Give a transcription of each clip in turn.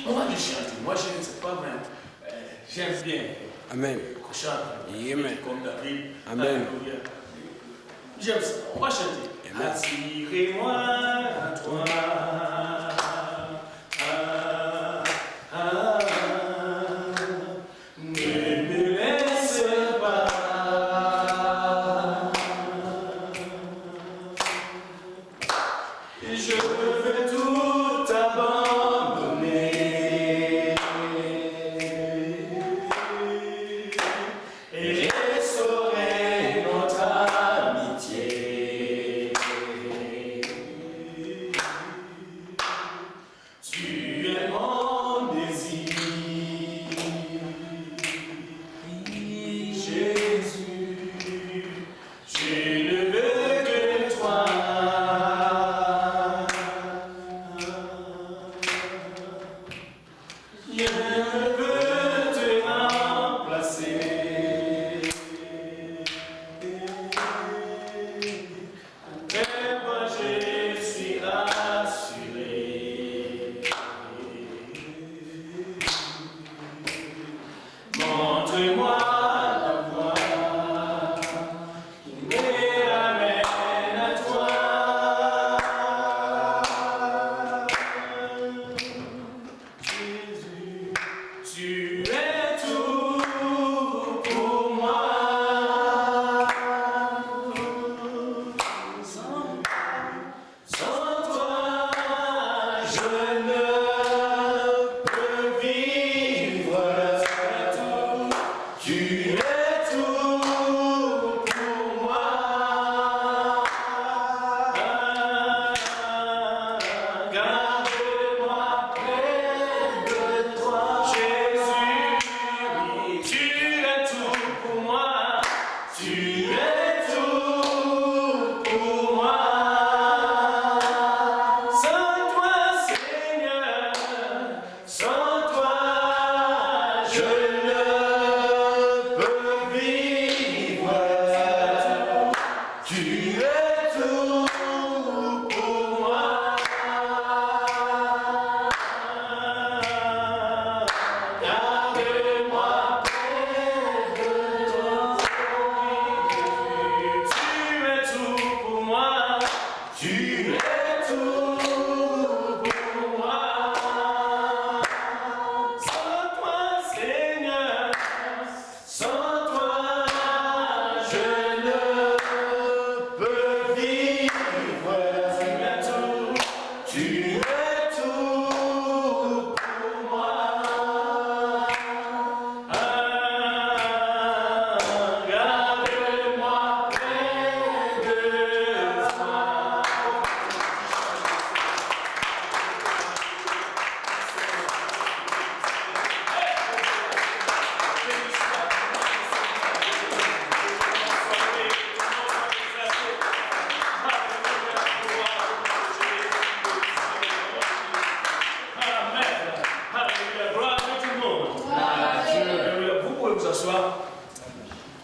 On va lui chanter. Moi, je ne sais pas, mais j'aime bien. Amen. Qu'on chante. Amen. Comme David. Amen. J'aime ça. On va chanter. Amen. Attirez-moi à toi.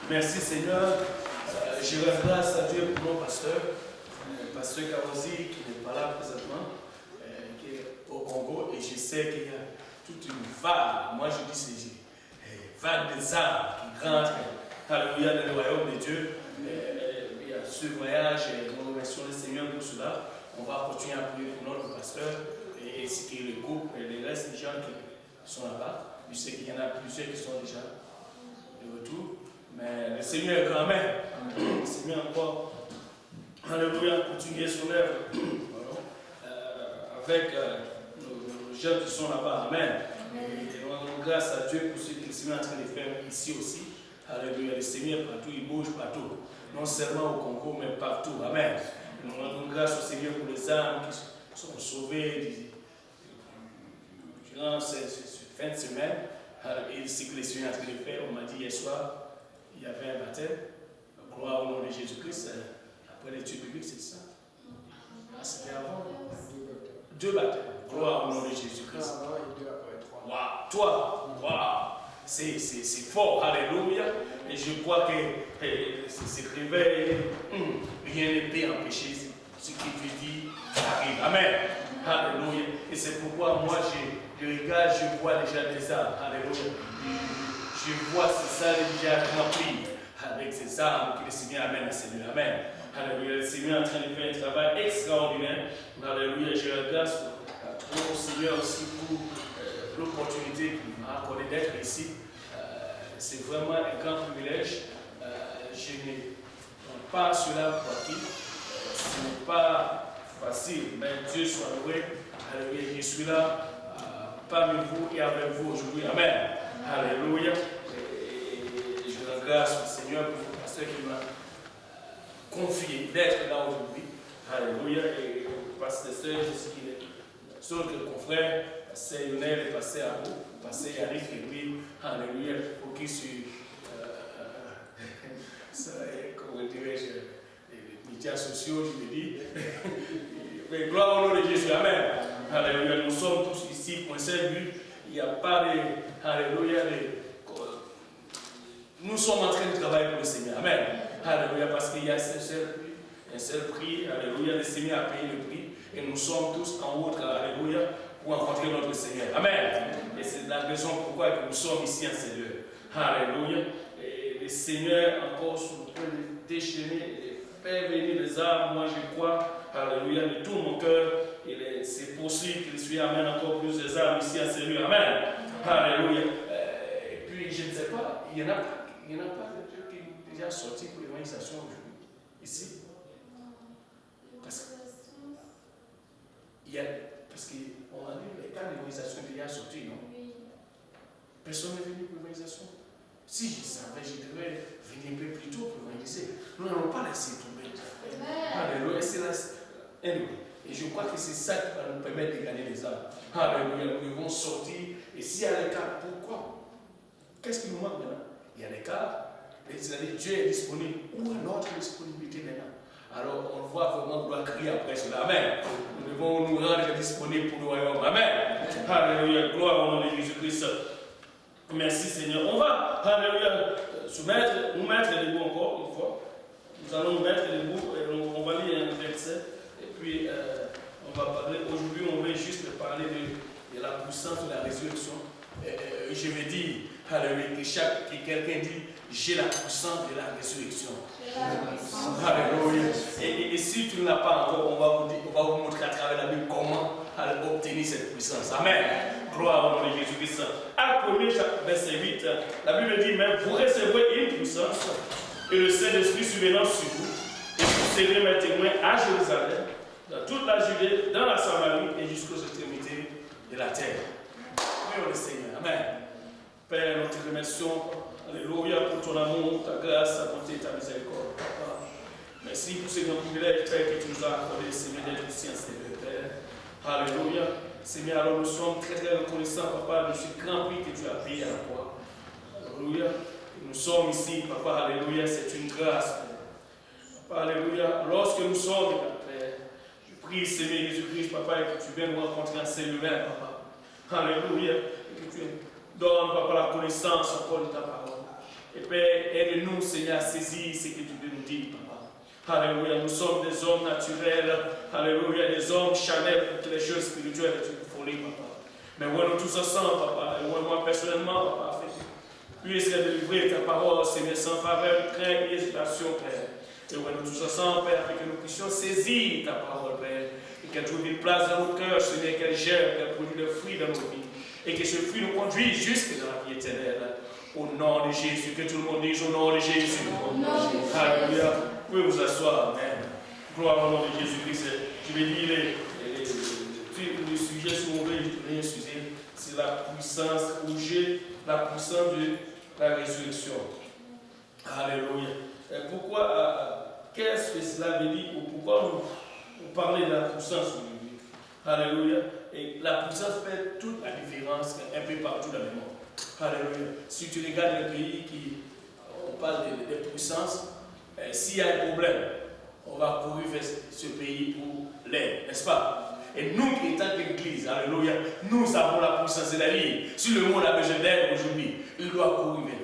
Merci Seigneur. Je rends grâce à Dieu pour mon pasteur, pasteur Kawazi, qui n'est pas là présentement, qui est au Congo, et je sais qu'il y a toute une vague, moi je dis c'est une vague des âmes qui rentrent, alléluia, dans le royaume de Dieu. Il y a ce voyage, et nous remercions le Seigneur pour cela. On va continuer à prier pour notre pasteur, et ainsi que le groupe, et les restes des gens qui sont là-bas. Je sais qu'il y en a plusieurs qui sont déjà de retour. Mais le Seigneur est grand même. Le Seigneur encore, alléluia, continuer son œuvre avec nos jeunes qui sont là-bas. Amen. Et nous rendons grâce à Dieu pour ce que le Seigneur est en train de faire ici aussi. Alléluia. Le Seigneur partout, il bouge partout. Non seulement au Congo, mais partout. Amen. Et nous rendons grâce au Seigneur pour les âmes qui sont sauvées durant cette fin de semaine. Et ce que le Seigneur est en train de faire, on m'a dit hier soir, il y avait un baptême, gloire au nom de Jésus-Christ, après l'étude biblique, c'est ça? Ah, c'était avant? Deux baptêmes, gloire au nom de Jésus-Christ. Waouh, toi, waouh, c'est fort, alléluia. Et je crois que ce réveil, rien ne peut empêcher ce que tu dis arrive. Amen. Alléluia. Et c'est pourquoi moi, je regarde, je vois déjà des arbres. Alléluia. Je vois ces salles déjà remplies avec ces arbres que le Seigneur amène à Seigneur. Amen. Alléluia. Le Seigneur est en train de faire un travail extraordinaire. Alléluia. Je regarde au Seigneur aussi pour l'opportunité qu'il m'a accordé d'être ici. C'est vraiment un grand privilège. Je n'ai pas cela pour acquis. Ce n'est pas facile, mais Dieu soit loué. Alléluia. Je suis là parmi vous et avec vous aujourd'hui. Amen. Alléluia. Et je rends grâce au Seigneur pour le pasteur qui m'a confié d'être là aujourd'hui. Alléluia. Et le pasteur, je sais qu'il est seul que le confrère, pasteur Lionel et pasteur Abou, pasteur Yannick et lui. Alléluia. Pour qui suis. Comment dirais-je, les médias sociaux, je me dis. Mais gloire au nom de Jésus. Amen. Alléluia. Nous sommes tous ici pour un seul but. Il n'y a pas de. Alléluia. Nous sommes en train de travailler pour le Seigneur. Amen. Alléluia. Parce qu'il y a un seul prix. Alléluia. Le Seigneur a payé le prix. Et nous sommes tous en route. Alléluia. Pour rencontrer notre Seigneur. Amen. Et c'est la raison pourquoi nous sommes ici en Seigneur. Alléluia. Et le Seigneur, encore sur le point de déchaîner et faire venir les âmes, moi je crois. Alléluia. De tout mon cœur. C'est possible qu'il soit amène encore plus des âmes ici en Seigneur. Amen. Alléluia. Et puis, je ne sais pas, il n'y en a pas de Dieu qui est déjà sorti pour l'évangélisation aujourd'hui. Ici. Parce qu'on a dit, les cas d'évangélisation sont déjà sortis, non? Personne n'est venu pour l'évangélisation. Si je savais, je devrais venir un peu plus tôt pour évangéliser. Nous n'allons pas laisser tomber. Alléluia. Et je crois que c'est ça qui va nous permettre de gagner les âmes. Alléluia. Nous devons sortir. Et s'il y a l'écart, pourquoi? Qu'est-ce qui nous manque maintenant? Il y a l'écart. C'est-à-dire Dieu est disponible. Où est notre disponibilité maintenant? Alors on voit vraiment qu'on doit crier après cela. Amen. Nous devons nous rendre disponibles pour le royaume. Amen. Alléluia. Gloire au nom de Jésus-Christ. Merci Seigneur. On va, alléluia, nous mettre debout encore une fois. Nous allons nous mettre debout et on va lire un verset. Et puis, on va parler, aujourd'hui, on va juste parler de la puissance de la résurrection. Je vais dire, alléluia, que quelqu'un dit, j'ai la puissance de la résurrection. Alléluia. Et si tu ne l'as pas encore, on va vous montrer à travers la Bible comment obtenir cette puissance. Amen. Gloire au nom de Jésus-Christ. Acte 1er, verset 8, la Bible dit, mais vous recevrez une puissance et le Saint-Esprit survenant sur vous, et vous serez mes témoins à Jérusalem, dans toute la Judée, dans la Samarie et jusqu'aux extrémités de la terre. Prions le Seigneur. Amen. Père, nous te remercions. Alléluia pour ton amour, ta grâce, ta bonté, ta miséricorde. Papa. Merci pour ce grand privilège, Père, que tu nous as accordé, Seigneur, d'être ici en Seigneur, Père. Alléluia. Seigneur, alors nous sommes très très reconnaissants, Papa, de ce grand prix que tu as payé à la croix. Alléluia. Nous sommes ici, Papa, Alléluia, c'est une grâce. Papa, Alléluia. Lorsque nous sommes, Père, je prie, Seigneur Jésus-Christ, Papa, et que tu viennes nous rencontrer en Saint-Humain, Papa. Alléluia. Et que tu donnes, Papa, la connaissance encore de ta parole. Et Père, aide-nous, Seigneur, à saisir ce que tu veux nous dire, Papa. Alléluia, nous sommes des hommes naturels. Alléluia, des hommes charnels pour toutes les choses spirituelles et une folie, Papa. Mais ouais, nous tous ensemble, Papa. Et ouais, moi personnellement, Papa, puisse délivrer ta parole, Seigneur, sans faveur, crainte et hésitation, Père. Et ouais, nous tous ensemble, Père, afin que nous puissions saisir ta parole, Père. Et qu'elle trouve une place dans nos cœurs, Seigneur, qu'elle germe, qu'elle produise des fruits dans nos vies. Et que ce fruit nous conduise jusque dans la vie éternelle. Au nom de Jésus, que tout le monde dise au nom de Jésus. Alléluia. Vous pouvez vous asseoir. Amen. Gloire au nom de Jésus-Christ. Je vais dire le sujet sur mon sujet, c'est la puissance, ou j'ai la puissance de la résurrection. Alléluia. Pourquoi, qu'est-ce que cela veut dire, ou pourquoi nous parler de la puissance aujourd'hui? Alléluia. Et la puissance fait toute la différence un peu partout dans le monde. Alléluia. Si tu regardes les pays qui, on parle de puissance, s'il y a un problème, on va courir vers ce pays pour l'aide, n'est-ce pas? Et nous, étant qu'Église, alléluia, nous avons la puissance de la vie. Si le monde a besoin d'aide aujourd'hui, il doit courir vers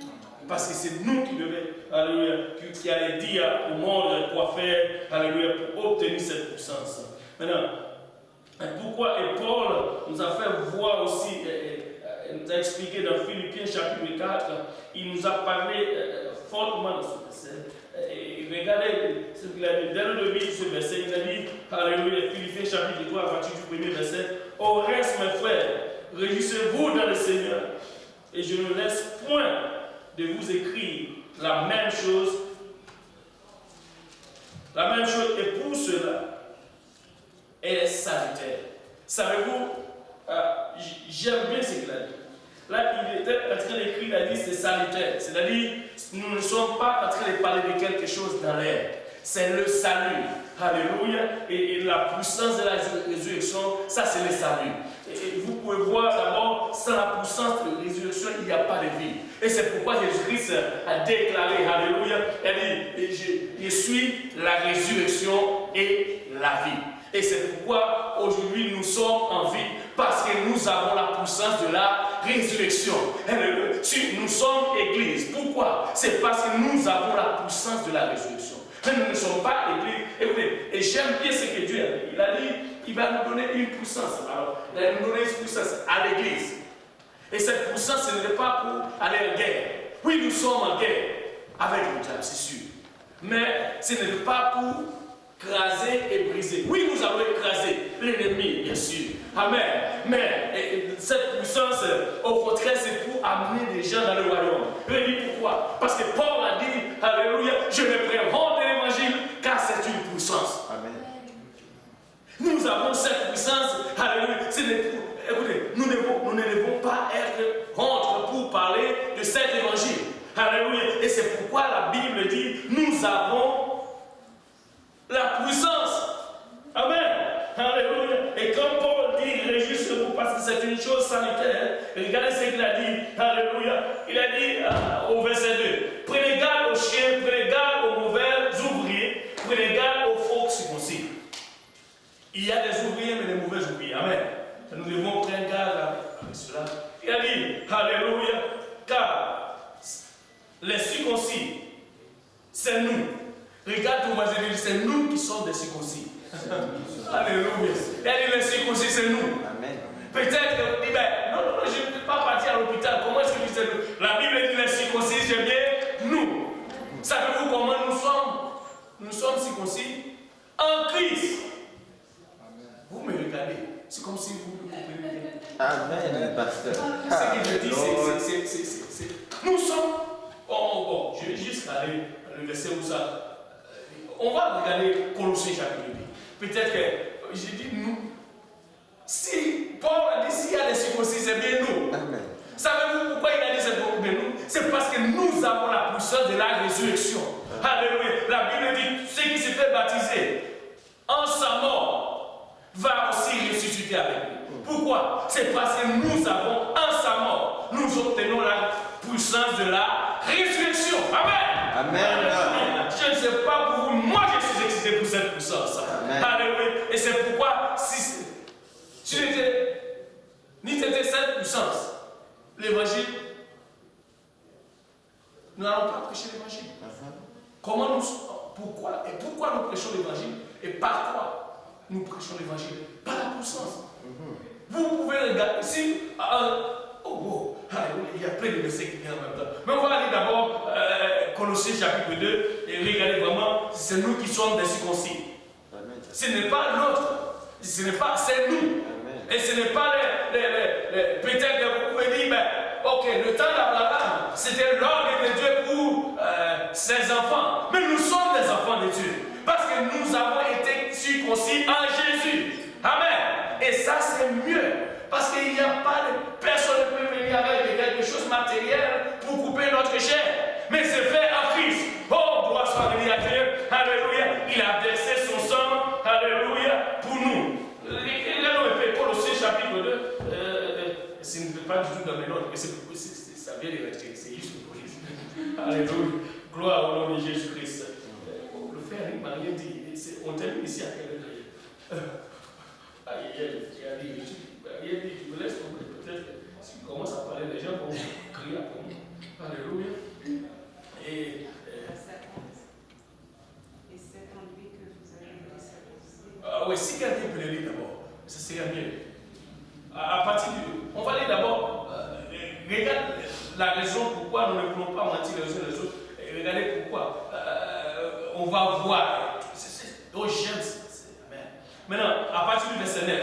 nous. Parce que c'est nous qui devons, alléluia, qui allait dire au monde quoi faire, alléluia, pour obtenir cette puissance. Maintenant, pourquoi, et Paul nous a fait voir aussi, nous a expliqué dans Philippiens chapitre 4, il nous a parlé fortement dans ce verset. Et regardez ce qu'il a dit dès le début de ce verset, il a dit, alléluia, Philippiens chapitre 3, à partir du premier verset, au reste, mes frères, réjouissez-vous dans le Seigneur, et je ne laisse point de vous écrire la même chose, et pour cela, elle est salutaire. Savez-vous, j'aime bien ce qu'il a dit. Là, il était en train d'écrire, il a dit c'est salutaire. C'est-à-dire, nous ne sommes pas en train de parler de quelque chose dans l'air. C'est le salut. Alléluia. Et la puissance de la résurrection, ça c'est le salut. Et vous pouvez voir d'abord, sans la puissance de la résurrection, il n'y a pas de vie. Et c'est pourquoi Jésus-Christ a déclaré, alléluia, il dit, je suis la résurrection et la vie. Et c'est pourquoi aujourd'hui nous sommes en vie, parce que nous avons la puissance de la résurrection. Si nous sommes église, pourquoi? C'est parce que nous avons la puissance de la résurrection. Mais nous ne sommes pas église. Écoutez, et j'aime bien ce que Dieu a dit. Il a dit, il va nous donner une puissance. Alors, il va nous donner une puissance à l'église. Et cette puissance, ce n'est pas pour aller en guerre. Oui, nous sommes en guerre avec le diable, c'est sûr. Mais ce n'est pas pour écraser et briser. Oui, nous allons écraser l'ennemi, bien sûr. Amen. Mais cette puissance, au contraire, c'est pour amener des gens dans le royaume. Je dis pourquoi? Parce que Paul a dit, alléluia, je vais prévendre l'évangile, car c'est une puissance. Amen. Nous avons cette puissance, alléluia. Écoutez, nous ne devons pas être honte pour parler de cet évangile. Alléluia. Et c'est pourquoi la Bible dit, nous avons la puissance. Amen. Alléluia. Et comme Paul dit, réjouissez-vous parce que c'est une chose salutaire. Regardez ce qu'il a dit. Alléluia. Il a dit au verset 2, prenez garde aux chiens, prenez garde aux mauvais ouvriers, prenez garde aux faux circoncis. Il y a des ouvriers, mais des mauvais ouvriers. Amen. Nous devons prendre garde avec cela. Il a dit, alléluia, car les circoncis, c'est nous. Regarde ton voisin, c'est nous qui sommes des circoncis. Alléluia. Il a dit, les circoncis, c'est nous. Amen. Peut-être que, non, je ne peux pas partir à l'hôpital. Comment est-ce que je dis nous? La Bible dit les circoncis, c'est bien nous. Savez-vous comment nous sommes? Nous sommes circoncis en Christ. Amen. Vous me regardez. C'est comme si vous me comprenez. Amen, pasteur. Ce que je dis, c'est. Nous sommes. Oh, je vais juste aller le verset où ça. On va regarder Colossiens chapitre 2. Peut-être que j'ai dit nous. Si Paul a dit s'il y a des circoncis, c'est bien nous. Amen. Savez-vous pourquoi il a dit c'est bien nous? C'est parce que nous avons la puissance de la résurrection. Alléluia. La Bible dit ceux qui se fait baptiser en sa mort va aussi ressusciter avec lui. Pourquoi? C'est parce que nous avons en sa mort, nous obtenons la puissance de la résurrection. Amen. Amen. Je ne sais pas pour vous, moi je suis excité pour cette puissance. Amen. Alléluia. Et c'est pourquoi si n'était cette puissance, l'évangile, nous n'allons pas prêcher l'évangile. Comment nous, pourquoi nous prêchons l'évangile et par quoi nous prêchons l'évangile? Par la puissance. Vous pouvez regarder ici. Il y a plein de versets qui viennent en même temps. Mais on va aller d'abord Colossiens chapitre 2 et regarder vraiment, c'est nous qui sommes des circoncis. Ce n'est pas l'autre, c'est nous. Amen. Et ce n'est pas peut-être que vous pouvez dire, ok, le temps d'Abraham, c'était l'ordre de Dieu pour ses enfants. Mais nous sommes des enfants de Dieu. Parce que nous avons été circoncis en Jésus. Amen. Et ça, c'est mieux. Parce qu'il n'y a pas de personne ne peut venir avec quelque chose de matériel pour couper notre chair. Mais c'est fait en Christ. Oh, gloire soit bénie à Dieu. Alléluia. Il a versé son sang. Alléluia. Pour nous. Regardons Colossiens chapitre 2. Ce n'est pas du tout dans mes notes. Mais ça vient de rester. C'est juste pour Christ. Alléluia. Gloire au nom de Jésus-Christ. Le frère Rick m'a rien dit. On termine ici à quelle heure? Il a dit, tu me laisses tomber, peut-être si tu commences à parler, les gens vont crier après moi. Alléluia. la raison pourquoi nous ne voulons pas mentir les uns les autres. Et regardez pourquoi. On va voir. Oh, j'aime ça. Amen. Maintenant, à partir du verset 9.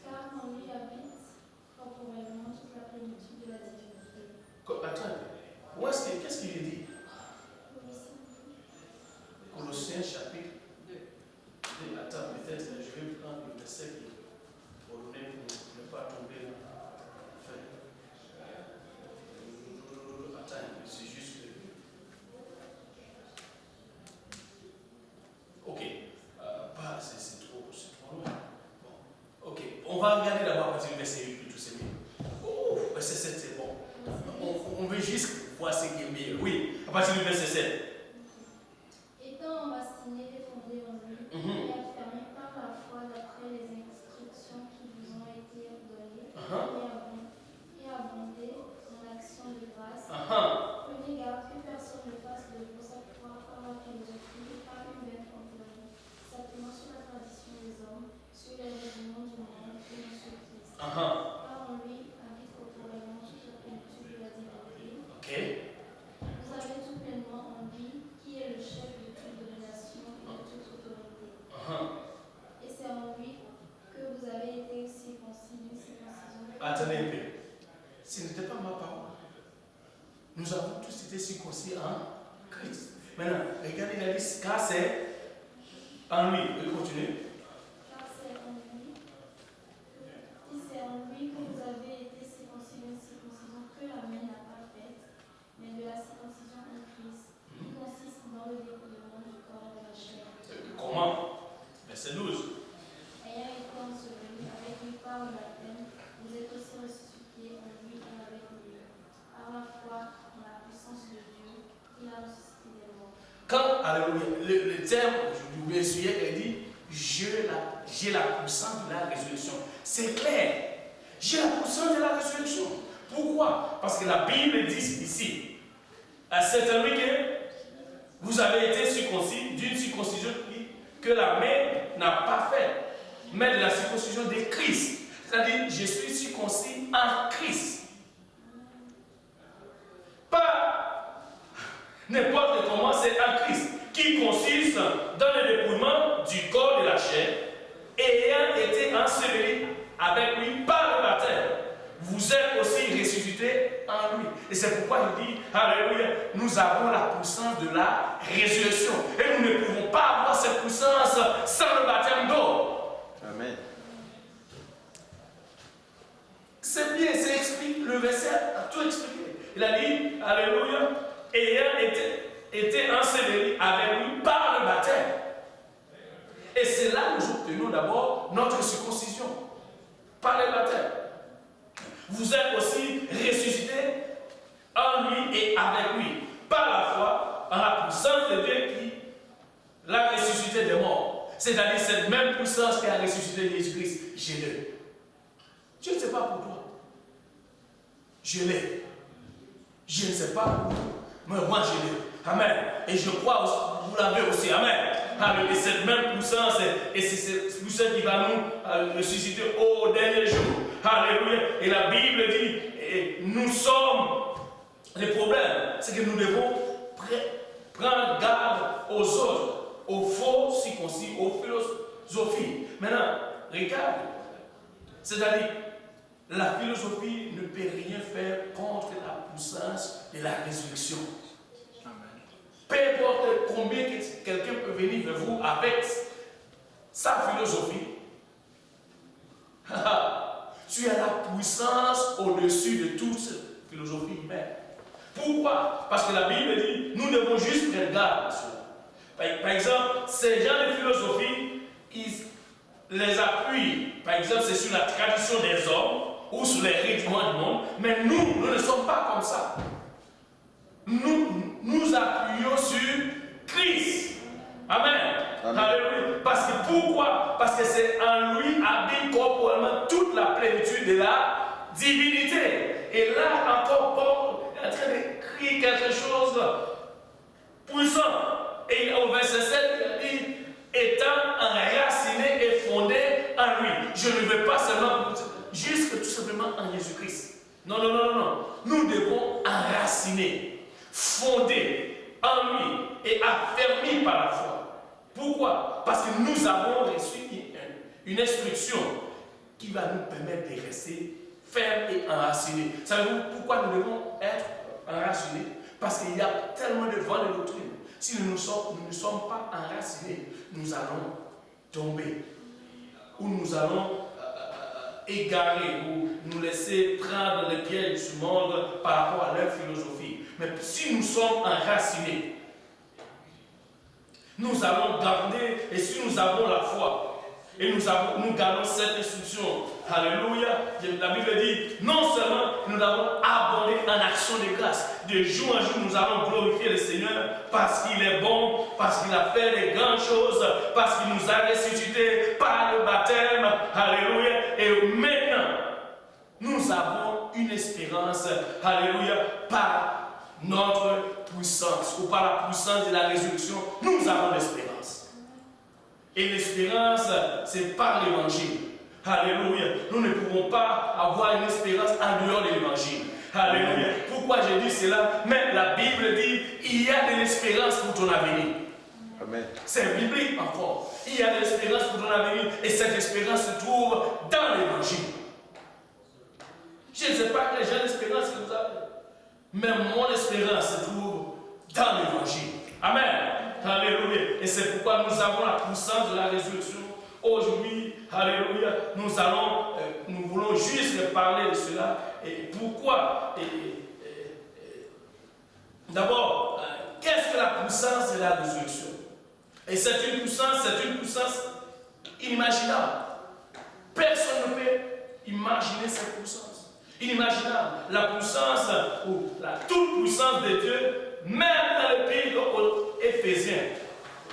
Car en lui habite corporellement toute la plénitude de la divinité. Attends, qu'est-ce qu'il dit? Colossiens chapitre 2. Attends, peut-être je vais prendre le verset pour ne pas tomber là. Attends, c'est juste que. Ok. C'est trop loin. Bon. Ok. On va regarder d'abord à partir du verset 8 plutôt, c'est mieux. Oh, verset 7, c'est bon. On veut juste voir ce qui est meilleur. Oui, à partir du verset 7. Étant enraciné et fondé en lui, et affermé par la foi d'après les instructions qui vous ont été données, et abondé en action de grâce, prenez garde que personne ne fasse de vous sa foi par la philosophie, par une vaine complète, s'appuyant sur la tradition des hommes, sur les règlements du monde et non sur Christ. Car en lui habite corporellement toute la plénitude de la divinité. Vous avez tout pleinement en lui, qui est le chef de toute domination et de toute autorité. Et c'est en lui que vous avez été circoncis d'une circoncision. Attendez un peu. Ce n'était pas ma parole. Nous avons tous été circoncis en Christ. Maintenant, regardez, il a dit, car c'est en lui. Oui, continue. Car c'est en lui. Et c'est en lui que vous avez été circoncis d'une circoncision que la main n'a pas faite, mais de la circoncision en Christ, qui consiste dans le découvrement du corps de la chair. Comment? Verset 12. Ayant été ensevelis avec lui par le baptême, vous êtes aussi ressuscités en lui et avec lui, par la foi en la puissance de Dieu qui l'a ressuscité des morts. Quand, alléluia, le terme, je vous essuyer, elle dit, j'ai la puissance de la résurrection. C'est clair. J'ai la puissance de la résurrection. Pourquoi? Parce que la Bible dit ici, c'est en lui que vous avez été circoncis d'une circoncision que la main n'a pas faite, mais de la circoncision de Christ. C'est-à-dire, je suis circoncis en Christ. Pas n'importe comment, c'est en Christ, qui consiste dans le dépouillement du corps de la chair, ayant été enseveli avec lui par le baptême. Vous êtes aussi ressuscités en lui. Et c'est pourquoi il dit, alléluia, nous avons la puissance de la résurrection. Et nous ne pouvons pas avoir cette puissance sans le baptême d'eau. Amen. C'est bien, c'est expliqué. Le verset a tout expliqué. Il a dit, alléluia, ayant été enseveli avec lui par le baptême. Et c'est là que nous obtenons d'abord notre circoncision. Par le baptême. Vous êtes aussi ressuscités en lui et avec lui. Par la foi, en la puissance de Dieu qui l'a ressuscité des morts. C'est-à-dire cette même puissance qui a ressuscité Jésus-Christ. Je l'ai. Je ne sais pas pour toi. Je l'ai. Je ne sais pas pour toi. Mais moi je l'ai. Amen. Et je crois aussi, vous l'avez aussi. Amen. Et cette même puissance, et c'est cette puissance qui va nous ressusciter au dernier jour. Alléluia. Et la Bible dit, et nous sommes, le problème, c'est que nous devons prendre garde aux autres, aux faux circoncis, aux philosophies. Maintenant, regarde. C'est-à-dire, la philosophie ne peut rien faire contre la puissance de la résurrection. Peu importe combien quelqu'un peut venir vers vous avec sa philosophie, tu as la puissance au-dessus de toute cette philosophie humaine. Pourquoi? Parce que la Bible dit, nous devons juste prendre garde à cela. Par exemple, ces gens de philosophie, ils les appuient. Par exemple, c'est sur la tradition des hommes ou sur les règlements du monde. Mais nous ne sommes pas comme ça. Nous appuyons sur Christ. Amen. Alléluia. Parce que pourquoi? Parce que c'est en lui habite corporellement toute la plénitude de la divinité. Et là encore, Paul est en train d'écrire quelque chose de puissant. Et au verset 7, il dit, étant enraciné et fondé en lui. Je ne veux pas seulement, juste tout simplement en Jésus-Christ. Non, non, non, non, non. Nous devons enraciner, fonder en lui et affermir par la foi. Pourquoi? Parce que nous avons reçu une instruction qui va nous permettre de rester fermes et enracinés. Savez-vous pourquoi nous devons être enracinés? Parce qu'il y a tellement de vents de doctrine. Si nous ne sommes pas enracinés, nous allons tomber. Ou nous allons égarer ou nous laisser prendre les pièges du monde par rapport à leur philosophie. Mais si nous sommes enracinés, nous allons garder, et si nous avons la foi, et nous gardons cette instruction, alléluia, la Bible dit, non seulement nous l'avons abondé en action de grâce, de jour en jour nous allons glorifier le Seigneur parce qu'il est bon, parce qu'il a fait de grandes choses, parce qu'il nous a ressuscités par le baptême, alléluia, et maintenant, nous avons une espérance, alléluia, par notre puissance, ou par la puissance de la résurrection, nous avons l'espérance. Et l'espérance, c'est par l'évangile. Alléluia. Nous ne pouvons pas avoir une espérance en dehors de l'évangile. Alléluia. Pourquoi je dis cela? Mais la Bible dit, il y a de l'espérance pour ton avenir. Amen. C'est biblique encore. Il y a de l'espérance pour ton avenir et cette espérance se trouve dans l'évangile. Je ne sais pas quelle j'ai l'espérance que vous avez, mais mon espérance se trouve dans l'évangile. Amen. Alléluia. Et c'est pourquoi nous avons la puissance de la résurrection. Aujourd'hui, alléluia, nous voulons juste parler de cela. Et pourquoi? D'abord, qu'est-ce que la puissance de la résurrection? Et c'est une puissance inimaginable. Personne ne peut imaginer cette puissance. Inimaginable. La puissance ou la toute-puissance de Dieu, même dans le pays aux Éphésiens,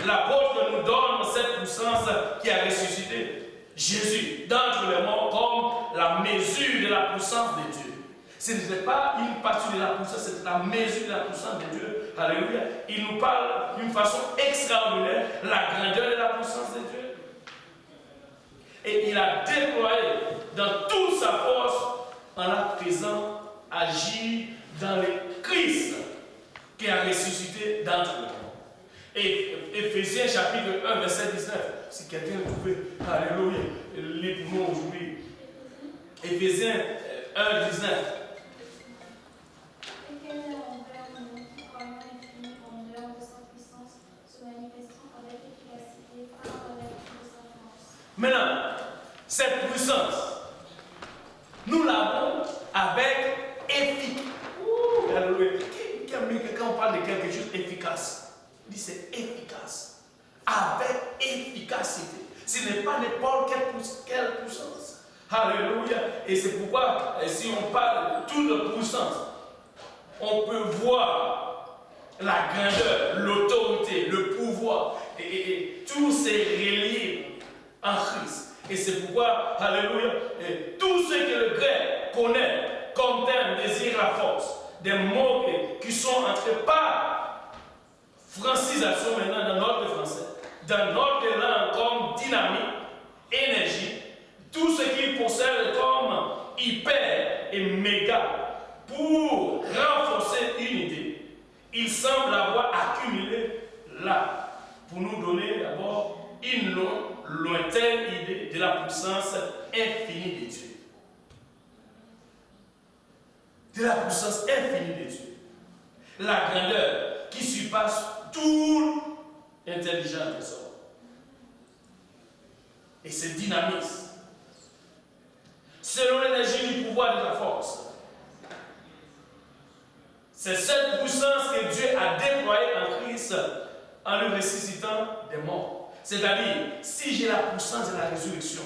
l'apôtre nous donne cette puissance qui a ressuscité Jésus d'entre les morts comme la mesure de la puissance de Dieu. Ce n'est pas une partie de la puissance, c'est la mesure de la puissance de Dieu. Alléluia. Il nous parle d'une façon extraordinaire, la grandeur de la puissance de Dieu. Et il a déployé dans toute sa force en la faisant agir dans le Christ qui a ressuscité d'entre les morts. Et Éphésiens chapitre 1 verset 19, si quelqu'un le trouvait, alléluia, lis pour nous aujourd'hui. Éphésiens 1, 19. Maintenant, cette puissance, nous l'avons avec efficacité. Quand on parle de quelque chose efficace, il dit c'est efficace. Avec efficacité. Ce n'est pas n'importe quelle puissance. Alléluia. Et c'est pourquoi, si on parle de toute puissance, on peut voir la grandeur, l'autorité, le pouvoir, et tout c'est relié en Christ. Et c'est pourquoi, alléluia, et tout ce que le grec connaît comme terme désire la force, des mots qui sont entrés par francisation maintenant dans notre français, dans notre langue comme dynamique, énergie, tout ce qu'il possède comme hyper et méga pour renforcer une idée, il semble avoir accumulé là pour nous donner d'abord une lointaine idée de la puissance infinie de Dieu. De la puissance infinie de Dieu. La grandeur qui surpasse toute intelligence des hommes. Et c'est dynamisme. Selon l'énergie du pouvoir de la force. C'est cette puissance que Dieu a déployée en Christ en le ressuscitant des morts. C'est-à-dire, si j'ai la puissance de la résurrection,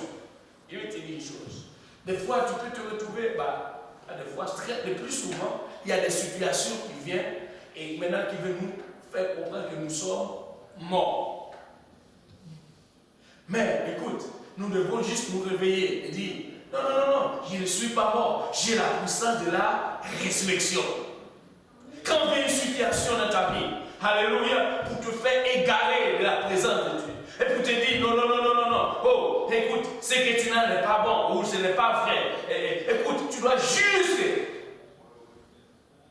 je vais te dire une chose. Des fois, tu peux te retrouver, des fois, le plus souvent, il y a des situations qui viennent et maintenant qui veulent nous faire comprendre que nous sommes morts. Mais écoute, nous devons juste nous réveiller et dire, non, non, non, non, je ne suis pas mort, j'ai la puissance de la résurrection. Quand vient une situation dans ta vie, alléluia, pour te faire égarer de la présence de Dieu, et pour te dire, non, non, non, non, non, non, oh, écoute, ce que tu n'as n'est pas bon, ou ce n'est pas vrai, écoute, tu dois juste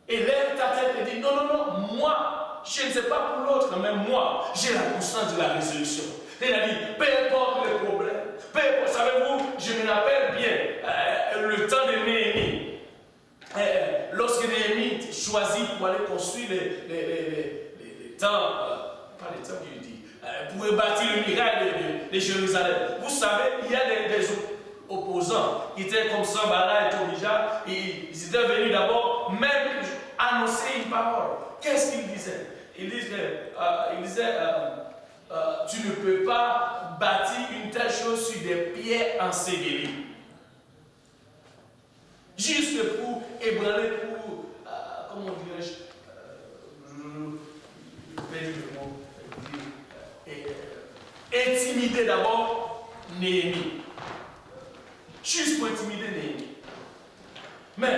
Élève ta tête et dis non, non, non, moi, je ne sais pas pour l'autre, mais moi, j'ai la puissance de la résurrection. Il a dit, peu importe les problèmes, peu importe, savez-vous, je me rappelle bien le temps de Néhémie. Lorsque Néhémie choisit pour aller construire les temples, pas les temples, il dit, pour bâtir le miracle de Jérusalem. Vous savez, il y a des opposants qui étaient comme Sanballat et Tobija, ils étaient venus d'abord même annoncer une parole. Qu'est-ce qu'ils disaient? Ils disaient, tu ne peux pas bâtir une telle chose sur des pierres ensevelies. Juste pour ébranler, pour, comment dirais-je, intimider d'abord Néhémie. Juste pour intimider Néhémie. Mais,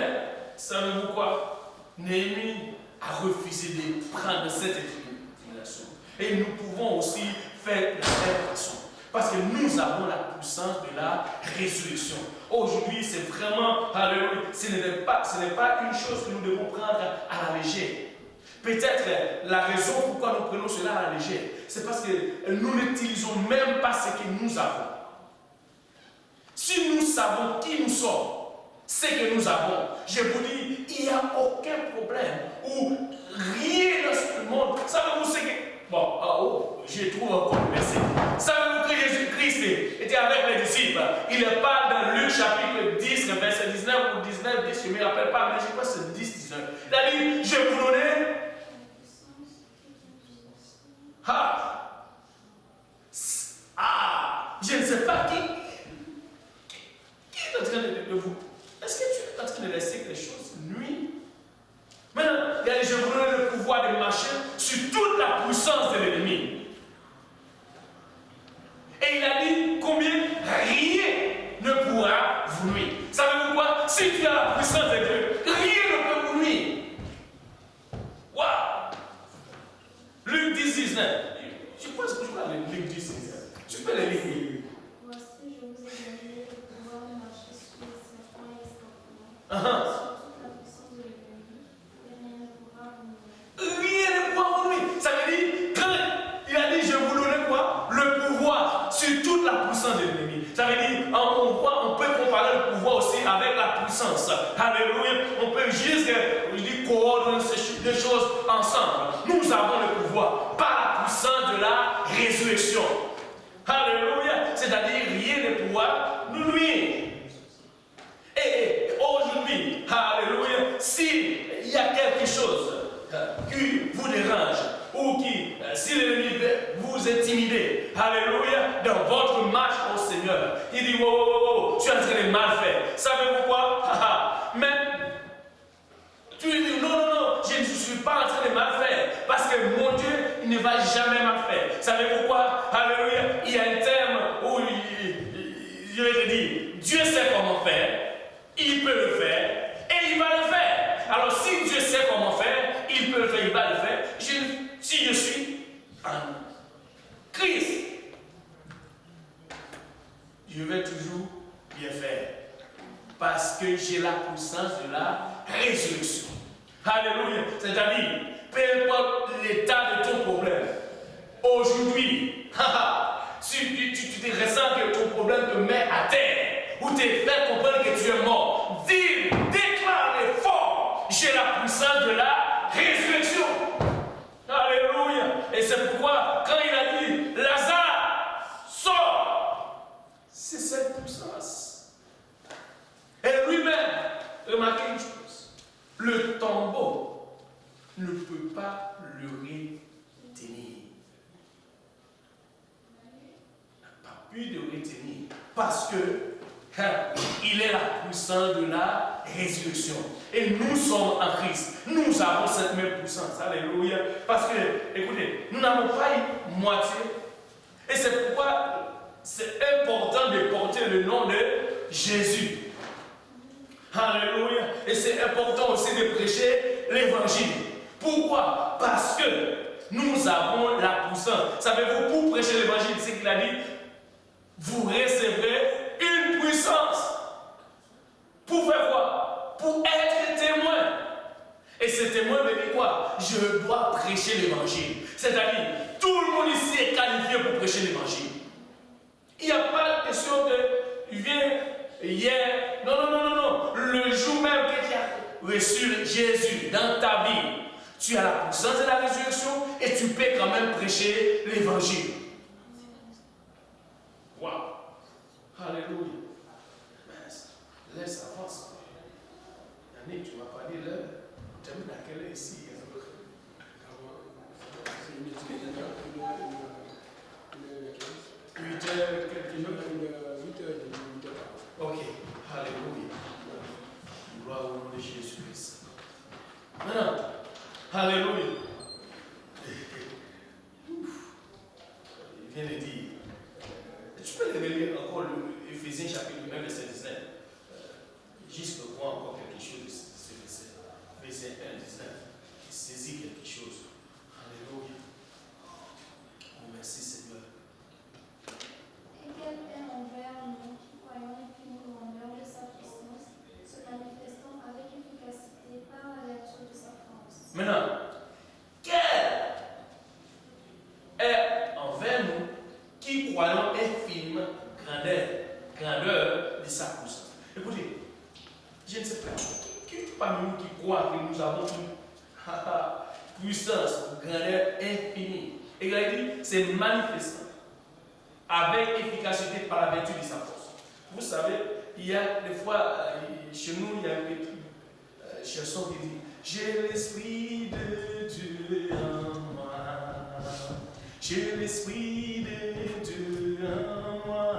savez-vous quoi? Néhémie a refusé de prendre cette intimidation. Et nous pouvons aussi faire de la même façon. Parce que nous avons la puissance de la résurrection. Aujourd'hui, c'est vraiment, alléluia, ce n'est pas une chose que nous devons prendre à la légère. Peut-être la raison pourquoi nous prenons cela à la légère, c'est parce que nous n'utilisons même pas ce que nous avons. Si nous savons qui nous sommes, ce que nous avons, je vous dis, il n'y a aucun problème ou rien dans ce monde. Savez-vous ce que... Bon, je trouve encore le verset. Savez-vous que Jésus-Christ était avec les disciples? Il parle dans Luc chapitre 10, verset 19 ou 19, 10, je ne me rappelle pas, mais je crois que c'est 10, 19. Il a dit, je vous donnais... je ne sais pas qui est en train de vous... Est-ce que tu es en train de laisser que les choses nuisent? Maintenant, il a dit, je vous donne le pouvoir de marcher sur toute la puissance de l'ennemi. Et il a dit combien? Rien ne pourra vous nuire. Savez-vous quoi? Si tu as la puissance de Dieu, rien ne peut vous nuire. Waouh! Luc 10, 19. Je pense que je vois Luc 10, 19. Tu peux les lire. Voici, je vous ai donné le pouvoir de marcher sur les serpents et les scorpions, sur toute la puissance de l'ennemi, et rien ne pourra vous nuire. Rien ne pourra vous nuire. Ça veut dire, quand il a dit, je vous donne quoi? Le pouvoir sur toute la puissance de l'ennemi. Ça veut dire, on peut comparer le pouvoir aussi avec la puissance. Alléluia. On peut juste coordonner ces choses ensemble. Nous avons le pouvoir par la puissance de la résurrection. Alléluia. C'est-à-dire, rien ne pourra nous nuire. Et aujourd'hui, alléluia, s'il y a quelque chose qui vous dérange ou si l'ennemi vous intimide, alléluia, dans votre marche au Seigneur, il dit, wow, tu es en train de mal faire. Savez-vous quoi? Mais tu dis, non, je ne suis pas en train de mal faire, parce que mon Dieu, il ne va jamais mal faire. Savez-vous quoi? Alléluia, il y a un terme où je vais te dire, Dieu sait comment faire, il peut le faire, et il va le faire. Alors si Dieu sait comment faire, il peut le faire, il va le faire. Si je suis en Christ, je vais toujours bien faire. Parce que j'ai la puissance de la résurrection. Alléluia. C'est-à-dire, peu importe l'état de ton problème, aujourd'hui, si tu te ressens que ton problème te met à terre, ou te fait comprendre que tu es mort, déclare-le fort, j'ai la puissance de la résurrection. Alléluia. Et c'est pourquoi, quand il a dit, Lazare, sort, c'est cette puissance. Et lui-même, remarquez une chose, le tombeau ne peut pas le retenir. Il n'a pas pu le retenir. Parce que il est la puissance de la résurrection. Et nous sommes en Christ. Nous avons cette même puissance. Alléluia. Parce que, écoutez, nous n'avons pas une moitié. Et c'est pourquoi c'est important de porter le nom de Jésus. Alléluia. Et c'est important aussi de prêcher l'évangile. Pourquoi? Parce que nous avons la puissance. Savez-vous, pour prêcher l'évangile, c'est qu'il a dit, vous recevrez une puissance. Pour faire quoi? Pour être témoin. Et c'est je dois prêcher l'évangile. C'est-à-dire, tout le monde ici est qualifié pour prêcher l'évangile. Il n'y a pas de question de, tu viens hier, non. Le jour même que tu as reçu Jésus dans ta vie, tu as la puissance de la résurrection et tu peux quand même prêcher l'évangile. Waouh! Alléluia! Laisse avancer. Yannick, tu m'as pas dit l'heure. Tu termines à quelle heure ici? 8 heures, quelques minutes. 8 heures. Ok, alléluia. Gloire au nom de Jésus-Christ. Maintenant, alléluia. Il vient de dire. Tu peux révéler encore Éphésiens chapitre 1, verset 19. Juste voir encore quelque chose de ce verset. Éphésiens 1, 19. Il saisit quelque chose. Alléluia. Oh, merci Seigneur. Et quel est envers nous qui croyons l'infinie grandeur de sa puissance, se manifestant avec efficacité par la vertu de sa force. Maintenant, quel est envers nous qui croyons infiniment grandeur de sa puissance. Écoutez, je ne sais pas, qui parmi nous qui croit que nous avons une puissance, grandeur infinie. Et il a dit, c'est manifestant avec efficacité par la vertu de sa force. Vous savez, il y a des fois, chez nous, il y a une petite chanson qui dit, j'ai l'esprit de Dieu en moi. J'ai l'esprit de Dieu en moi.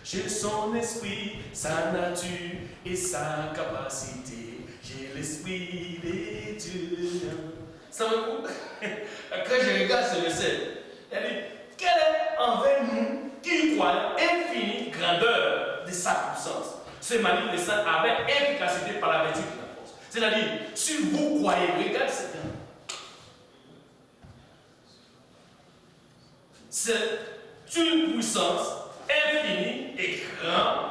J'ai son esprit, sa nature et sa capacité. J'ai l'esprit de Dieu. Ça me coupe. Quand je regarde ce verset, elle dit, quel est envers nous qui croit l'infinie grandeur de sa puissance, se manifestant avec efficacité par la vertu de la force. C'est-à-dire, si vous croyez, regardez ce temps. C'est une puissance infinie et grande.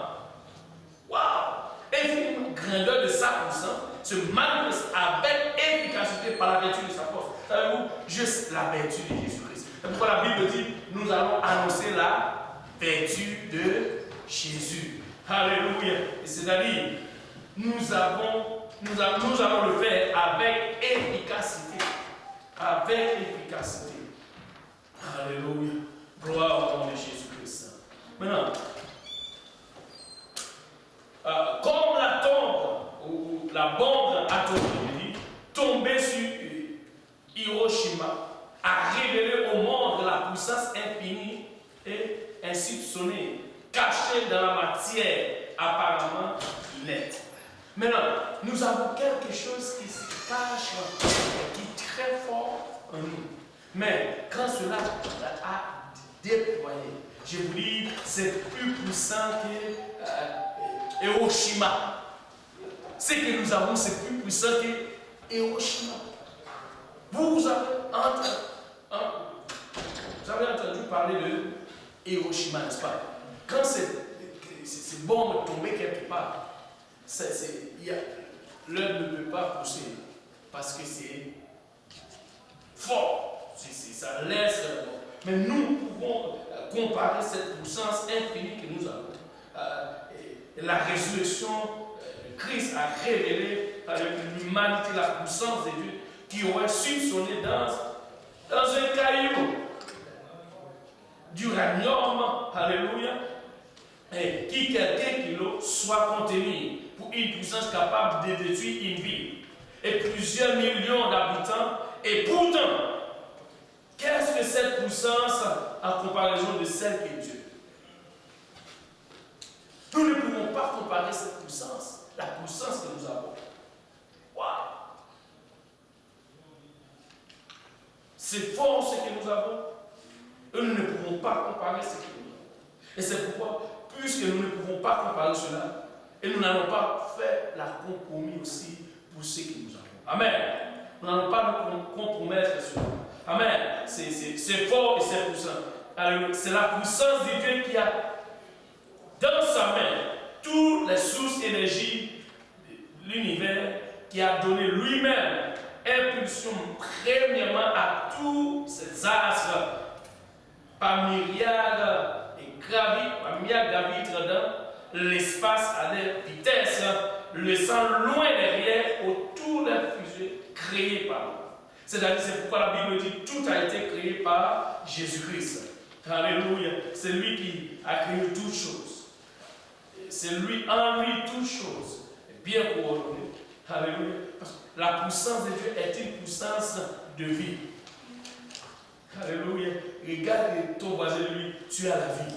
Waouh! Infiniment grandeur de sa puissance se manifeste avec efficacité par la vertu de sa force. Savez-vous, juste la vertu de Jésus-Christ. C'est pourquoi la Bible dit, nous allons annoncer la vertu de Jésus. Alléluia. Et c'est-à-dire, nous allons le faire avec efficacité. Avec efficacité. Alléluia. Gloire au nom de Jésus-Christ. Maintenant, comme la tombe ou la bombe atomique tombée sur Hiroshima a révélé au monde la puissance infinie et insoupçonnée, cachée dans la matière apparemment inerte. Maintenant, nous avons quelque chose qui se cache, qui est très fort en nous. Mais quand cela a déployé, je vous dis, c'est plus puissant que Hiroshima. Ce que nous avons, c'est plus puissant que Hiroshima. Vous avez entendu parler de Hiroshima, n'est-ce pas? Quand ces bombes tombées quelque part, l'œuf ne peut pas pousser parce que c'est fort. Ça laisse. Mais nous pouvons comparer cette puissance infinie que nous avons. La résurrection, Christ a révélé à l'humanité la puissance de Dieu qui aurait soupçonné dans un caillou d'uranium, alléluia, et qui quelques kilos soit contenu pour une puissance capable de détruire une ville et plusieurs millions d'habitants. Et pourtant, qu'est-ce que cette puissance en comparaison de celle qui est Dieu? Nous ne pouvons pas comparer cette puissance, la puissance que nous avons. Waouh! C'est fort ce que nous avons. Et nous ne pouvons pas comparer ce que nous avons. Et c'est pourquoi, puisque nous ne pouvons pas comparer cela, et nous n'allons pas faire la compromis aussi pour ce que nous avons. Amen. Nous n'allons pas nous compromettre sur cela. Amen. C'est fort et c'est puissant. C'est la puissance de Dieu qui a dans sa main toutes les sources d'énergie de l'univers, qui a donné lui-même un impulsion premièrement à tous ces astres par myriades gravitent dans l'espace à des vitesses, laissant loin derrière autour d'un fusée créé par lui. C'est-à-dire, c'est pourquoi la Bible dit tout a été créé par Jésus-Christ. Alléluia. C'est lui qui a créé toutes choses. C'est lui, en lui, toutes choses. Bien coordonnées. Alléluia. Parce que la puissance de Dieu est une puissance de vie. Alléluia. Regarde ton voisin, lui, tu as la vie.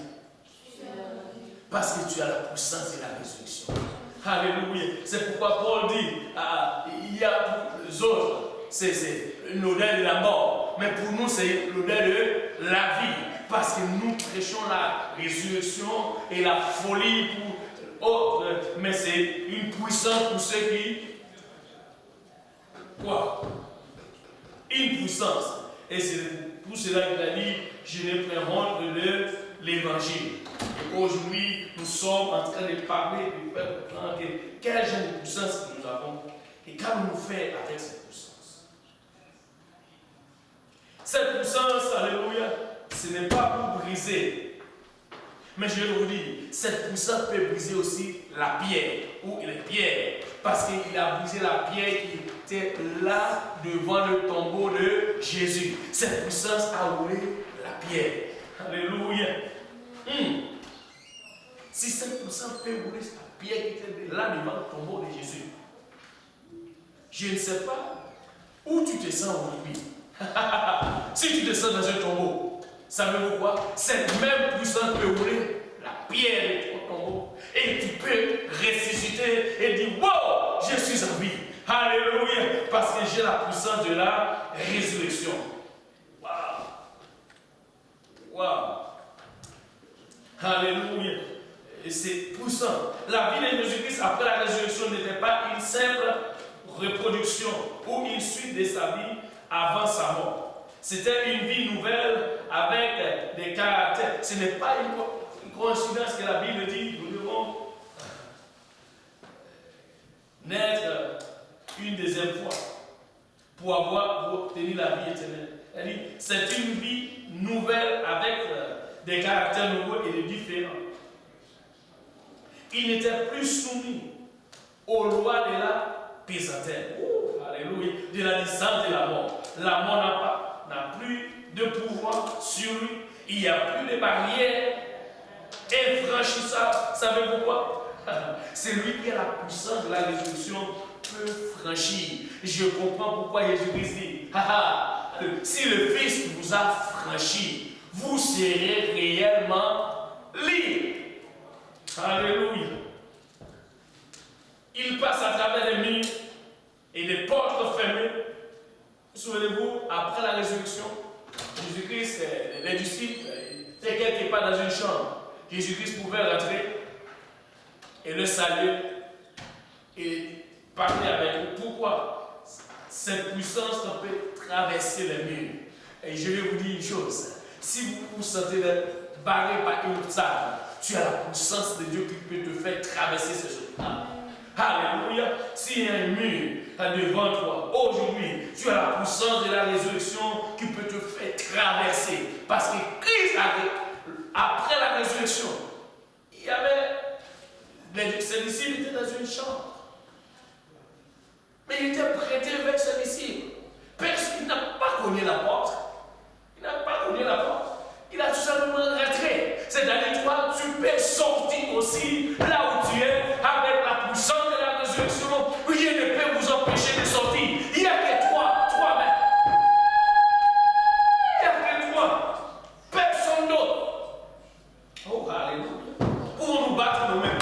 Parce que tu as la puissance de la résurrection. Alléluia. C'est pourquoi Paul dit, il y a pour les autres, c'est l'odeur de la mort. Mais pour nous, c'est l'odeur de la vie. Parce que nous prêchons la résurrection et la folie pour autres. Mais c'est une puissance pour ceux qui... Quoi? Une puissance. Et c'est pour cela qu'il a dit, je n'ai pas honte de l'évangile. Et aujourd'hui, nous sommes en train de parler, de faire comprendre quel genre de puissance que nous avons et qu'allons-nous faire avec cette puissance. Cette puissance, alléluia, ce n'est pas pour briser. Mais je vais vous dire, cette puissance peut briser aussi la pierre ou les pierres. Parce qu'il a brisé la pierre qui était là devant le tombeau de Jésus. Cette puissance a roulé la pierre. Alléluia. Si cette puissance peut rouler la pierre qui était là devant le tombeau de Jésus, je ne sais pas où tu te sens aujourd'hui. Si tu te sens dans un tombeau, savez-vous quoi? Cette même puissance peut rouler la pierre de ton tombeau. Et tu peux ressusciter et dire, wow, je suis en vie. Alléluia. Parce que j'ai la puissance de la résurrection. Waouh. Waouh. Alléluia. Et c'est puissant. La vie de Jésus-Christ après la résurrection n'était pas une simple reproduction ou une suite de sa vie avant sa mort. C'était une vie nouvelle avec des caractères. Ce n'est pas une coïncidence que la Bible dit, nous devons naître une deuxième fois pour obtenir la vie éternelle. Elle dit, c'est une vie nouvelle avec des caractères nouveaux et différents. Il n'était plus soumis aux lois de la pesantelle. Alléluia. De la distance de la mort. La mort n'a plus de pouvoir sur lui. Il n'y a plus de barrières infranchissables. Savez-vous quoi? C'est lui qui a la puissance de la résurrection peut franchir. Je comprends pourquoi Jésus-Christ dit, si le Fils vous a franchi, vous serez réellement libre. Alléluia. Il passe à travers les murs et les portes fermées. Souvenez-vous, après la résurrection, Jésus-Christ, les disciples, étaient quelque part dans une chambre. Jésus-Christ pouvait rentrer et le saluer et parler avec eux. Pourquoi? Cette puissance peut traverser les murs. Et je vais vous dire une chose. Si vous vous sentez barré par une obstacle, tu as la puissance de Dieu qui peut te faire traverser ces choses-là. Alléluia. S'il y a un mur devant toi, aujourd'hui, tu as la puissance de la résurrection qui peut te faire traverser. Parce que Christ, après la résurrection, il y avait ses disciples étaient dans une chambre. Mais il était prêté vers ses disciples. Personne n'a pas cogné la porte. Il n'a pas cogné la porte. Il a tout simplement rentré. C'est-à-dire, toi, tu peux sortir aussi là où tu es avec la puissance de la résurrection. Rien ne peut vous empêcher de sortir. Il n'y a que toi-même. Il n'y a que toi. Personne d'autre. Oh, alléluia. Pour nous battre nous-mêmes.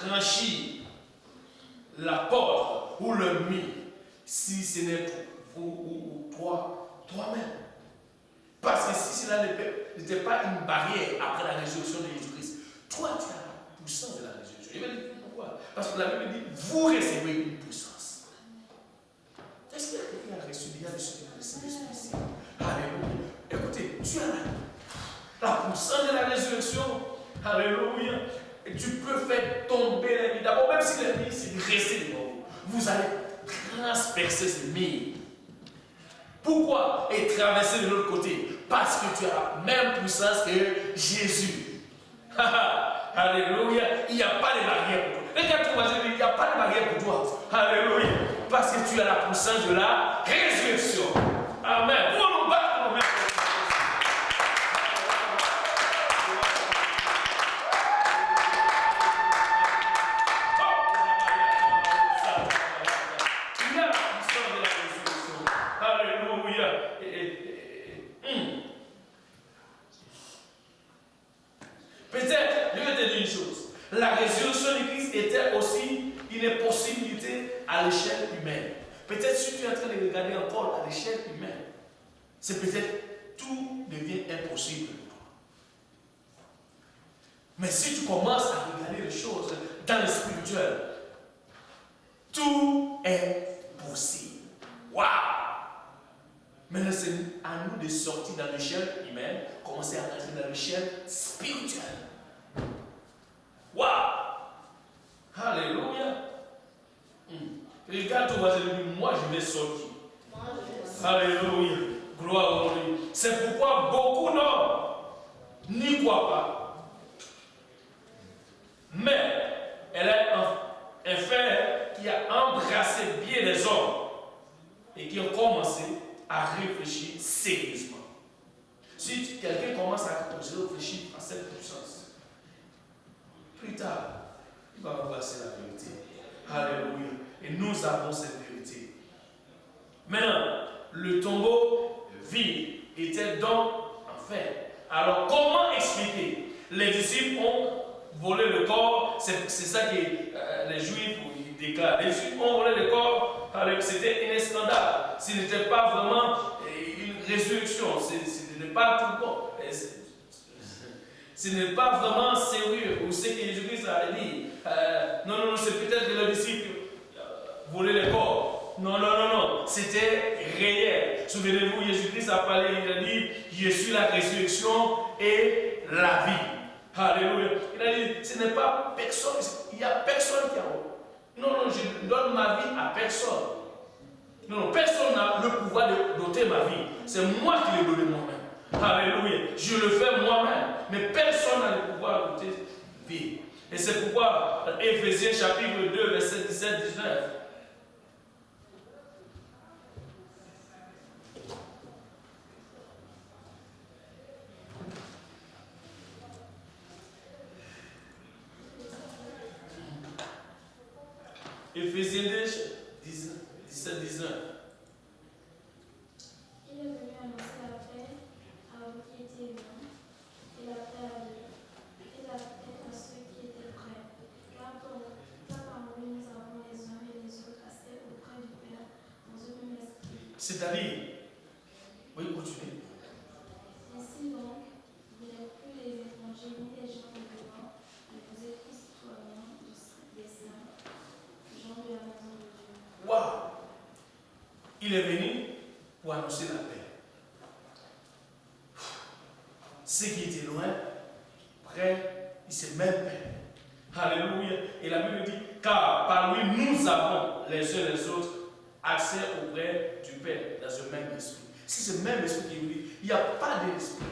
Franchir la porte ou le mur si ce n'est vous ou toi-même. Parce que si cela n'était pas une barrière après la résurrection de Jésus-Christ, toi tu as la puissance de la résurrection. Je vais dire pourquoi. Parce que la Bible dit, vous recevez une puissance. Est-ce qu'il y a quelqu'un qui a reçu déjà de ce Saint-Esprit? Alléluia. Écoutez, tu as la puissance de la résurrection. Alléluia. Et tu peux faire tomber l'ennemi. D'abord, même si l'ennemi c'est de rester devant vous, vous allez transpercer ces murs. Pourquoi? Et traverser de l'autre côté. Parce que tu as la même puissance que Jésus. Alléluia. Il n'y a pas de barrière pour toi. Regarde ton voisin, il n'y a pas de barrière pour toi. Alléluia. Parce que tu as la puissance de la résurrection. Amen. Pour nous battre, nous peut-être, je vais te dire une chose. La résurrection de Christ était aussi une possibilité à l'échelle humaine. Peut-être si tu es en train de regarder encore à l'échelle humaine, c'est peut-être tout devient impossible pour toi. Mais si tu commences à regarder les choses dans le spirituel, tout est possible. Waouh! Maintenant, c'est à nous de sortir dans l'échelle humaine, commencer à entrer dans l'échelle spirituelle. Waouh! Alléluia! Regarde ton voisin, moi je vais sortir. Alléluia! Gloire au Dieu. C'est pourquoi beaucoup d'hommes n'y croient pas. Mais elle est un fait qui a embrassé bien les hommes et qui ont commencé à réfléchir sérieusement. Si quelqu'un commence à réfléchir à cette puissance, plus tard, il va embrasser la vérité. Alléluia. Et nous avons cette vérité. Maintenant, le tombeau vide était donc en fait. Alors, comment expliquer? Les disciples ont volé le corps. C'est ça que les Juifs déclarent. Les Juifs ont volé le corps. C'était un scandale. Ce n'était pas vraiment une résurrection. Ce n'est pas tout le monde. Ce n'est pas vraiment sérieux. Ou ce que Jésus-Christ a dit. Non, c'est peut-être que les disciples volaient le corps. Non. C'était réel. Souvenez-vous, Jésus-Christ a parlé, il a dit, je suis la résurrection et la vie. Alléluia. Il a dit, ce n'est pas personne, il n'y a personne qui a. Non, je donne ma vie à personne. Non, personne n'a le pouvoir de doter ma vie. C'est moi qui l'ai donné moi-même. Alléluia. Je le fais moi-même. Mais personne n'a le pouvoir de doter vie. Et c'est pourquoi, Éphésiens chapitre 2, verset 17-19. Éphésiens 2, 17-19. Il est venu annoncer la paix à vous qui étiez loin, et la paix à Dieu, et la paix à ceux qui étaient près. Car parmi nous avons les uns et les autres assez auprès du Père dans un même esprit. C'est-à-dire, oui, continuez. Ainsi donc, vous n'êtes plus les étrangers ni les gens de devant, mais vous êtes citoyens des saints. Waouh! Il est venu pour annoncer la paix. Ceux qui étaient loin, près, ils se mettent paix. Alléluia. Et la Bible dit, car par lui nous avons les uns les autres accès auprès du Père dans ce même esprit. Si c'est le même esprit qui vous dit, il n'y a pas d'esprit.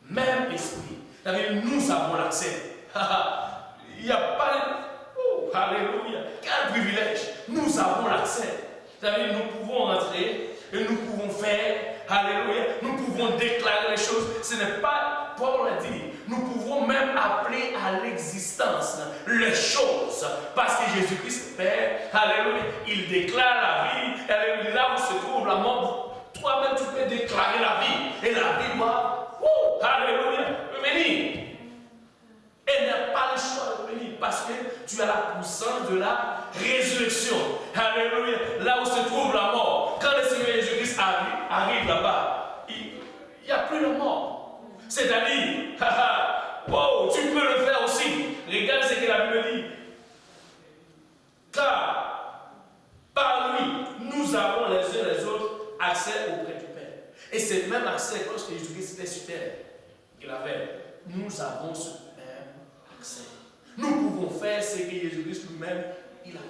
Même esprit. C'est-à-dire, nous avons l'accès. Il n'y a pas de. Oh, alléluia. Quel privilège. Nous avons l'accès. C'est-à-dire, nous pouvons entrer et nous pouvons faire. Alléluia. Nous pouvons déclarer les choses. Ce n'est pas, Paul a dit, nous pouvons même appeler à l'existence les choses. Parce que Jésus-Christ est Père. Alléluia. Il déclare la vie. Alléluia. Là où se trouve la mort, toi-même tu peux déclarer la vie. Et la vie doit, oh, alléluia, venir. Elle n'a pas le choix de venir parce que tu as la puissance de la résurrection. Alléluia. Là où se trouve la mort. Quand le Seigneur Jésus-Christ arrive là-bas, il n'y a plus de mort. C'est-à-dire, wow, tu peux le faire aussi. Regarde ce que la Bible dit. ministère qu'il avait, nous avons ce même accès. Nous pouvons faire ce que Jésus-Christ lui-même, il a fait.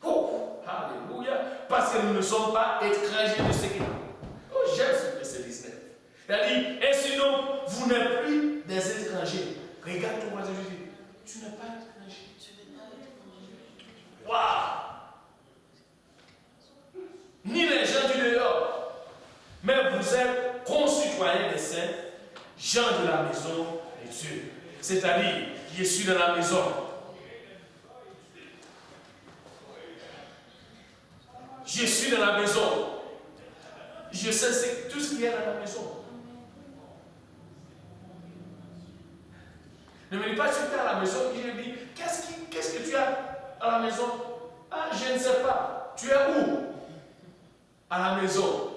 Oh, alléluia. Parce que nous ne sommes pas étrangers de ce qu'il a. Oh, j'aime ce verset 19. Il a dit, et sinon, vous n'êtes plus des étrangers. Regarde ton voisin, je dis, tu n'es pas étranger. Waouh! Ni les gens du dehors, mais vous êtes concitoyens des saints, gens de la maison de Dieu. C'est-à-dire, je suis dans la maison. Je suis dans la maison. Je sais tout ce qu'il y a dans la maison. Ne me dis pas, tu es à la maison, qui me dit, qu'est-ce que tu as à la maison? Ah, je ne sais pas. Tu es où? À la maison.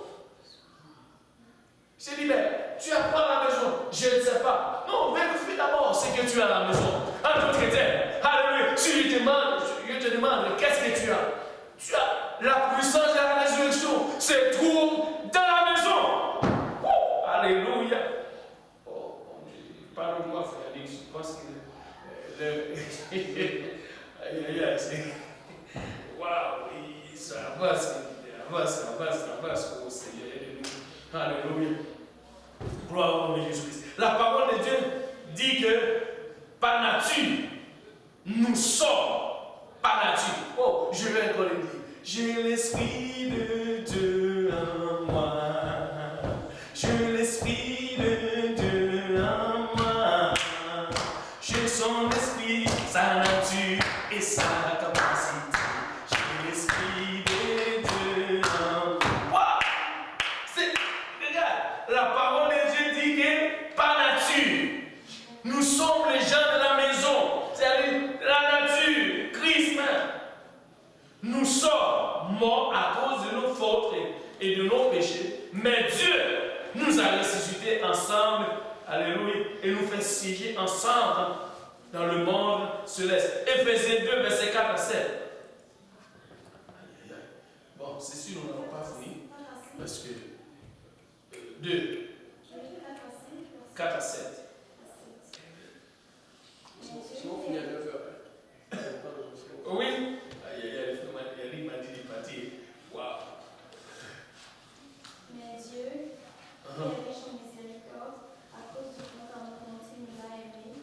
Je dis, mais tu as quoi à la maison? Je ne sais pas. Non, vérifie d'abord ce que tu as à la maison. En d'autres termes, alléluia, si je te demande, qu'est-ce que tu as? Tu as la puissance de la résurrection. C'est tout dans la maison. Oh, alléluia. Oh, pardonne-moi, frère, je pense que waouh, ça avance au Seigneur. Alléluia. Gloire au Jésus-Christ. La parole de Dieu dit que par nature, nous sommes par nature. Oh, je vais encore le dire. J'ai l'Esprit de Dieu en moi. J'ai l'Esprit de Dieu en moi. J'ai son esprit, sa nature et sa capacité. J'ai l'Esprit de Dieu en moi. Regarde, la parole de Dieu dit que par nature, nous sommes les gens de la maison. C'est-à-dire la nature, Christ même. Nous sommes morts à cause de nos fautes et de nos péchés. Mais Dieu nous a ressuscités ensemble. Alléluia. Et nous fait siéger ensemble dans le monde céleste. Éphésiens 2, verset 4 à 7. Bon, c'est sûr, nous n'avons pas fini. Parce que 2, 4 à 7. Sinon, on finit à 9 heures. Oui. Il m'a dit de partir. Waouh. Mais Dieu, qui est riche en miséricorde, à cause du grand amour dont il nous a aimés,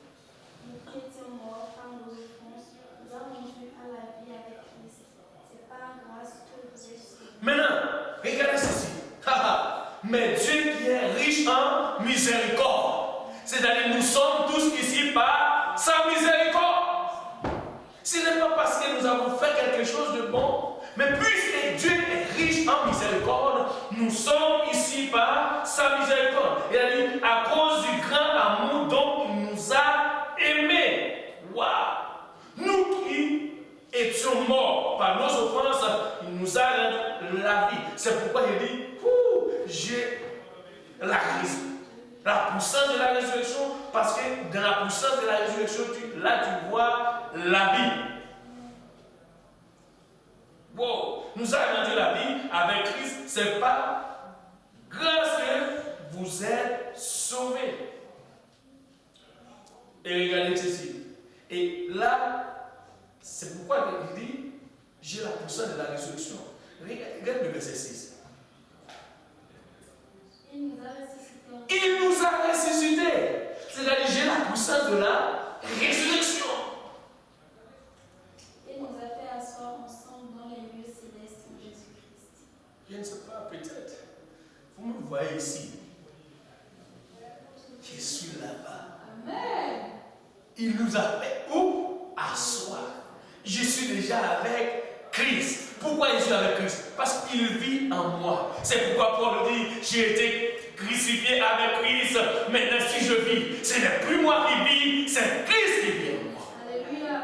nous qui étions morts par nos offenses, nous a rendus à la vie avec Christ. C'est par grâce que vous êtes sauvés. Maintenant, regardez ceci. Mais Dieu qui est riche en miséricorde. C'est-à-dire, nous sommes tous ici par sa miséricorde. Ce n'est pas parce que nous avons fait quelque chose de bon, mais puisque Dieu est riche en miséricorde, nous sommes ici par sa miséricorde. Il a dit, à cause du grand amour dont il nous a aimés. Waouh! Nous qui étions morts par nos offenses, il nous a rendu la vie. C'est pourquoi il dit, j'ai la puissance de la résurrection, parce que dans la puissance de la résurrection, tu vois la vie. Wow. Nous a rendu la vie avec Christ. C'est pas grâce que vous êtes sauvés. Et regardez ceci. Et là, c'est pourquoi il dit, j'ai la puissance de la résurrection. Regarde le verset 6. Il nous a ressuscités. Il nous a ressuscités. C'est-à-dire, j'ai la puissance de la résurrection. Il nous a fait asseoir ensemble dans les lieux célestes en Jésus-Christ. Je ne sais pas, peut-être. Vous me voyez ici. Je suis là-bas. Amen. Il nous a fait où? Asseoir. Je suis déjà avec Christ. Pourquoi je suis avec Christ? Parce qu'il vit en moi. C'est pourquoi Paul dit, j'ai été crucifié avec Christ. Maintenant, si je vis, ce n'est plus moi qui vis, c'est Christ qui vit en moi. Alléluia.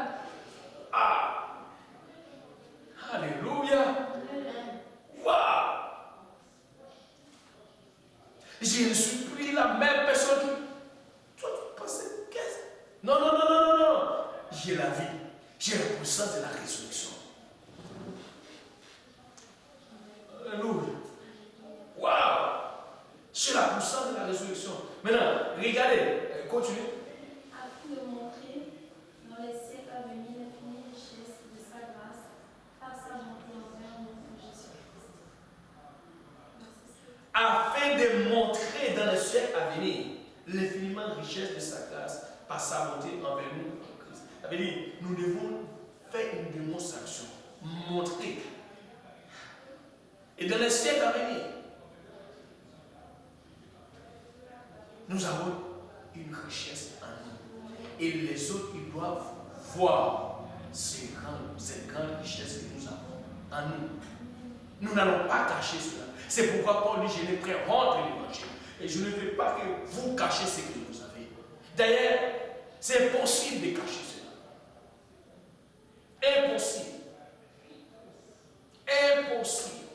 Ah! Alléluia! Waouh! Je ne suis plus la même personne. Toi, tu pensais qu'est-ce? Non. J'ai la vie. J'ai la puissance de la résurrection. Alléluia. Waouh! J'ai la puissance de la résurrection. Maintenant, regardez, continue. Afin de montrer dans les siècles à venir l'infinie richesse de sa grâce par sa bonté envers nous, Jésus-Christ. Afin de montrer dans les siècles à venir l'infiniment richesse de sa grâce par sa bonté envers nous en Christ. Ça veut dire, nous devons faire une démonstration, montrer. Et dans les siècles à venir, nous avons une richesse en nous. Et les autres, ils doivent voir ces grandes richesses que nous avons en nous. Nous n'allons pas cacher cela. C'est pourquoi Paul dit, je n'ai pris honte de l'évangile. Et je ne veux pas que vous cachiez ce que vous avez. D'ailleurs, c'est impossible de cacher cela. Impossible. Impossible.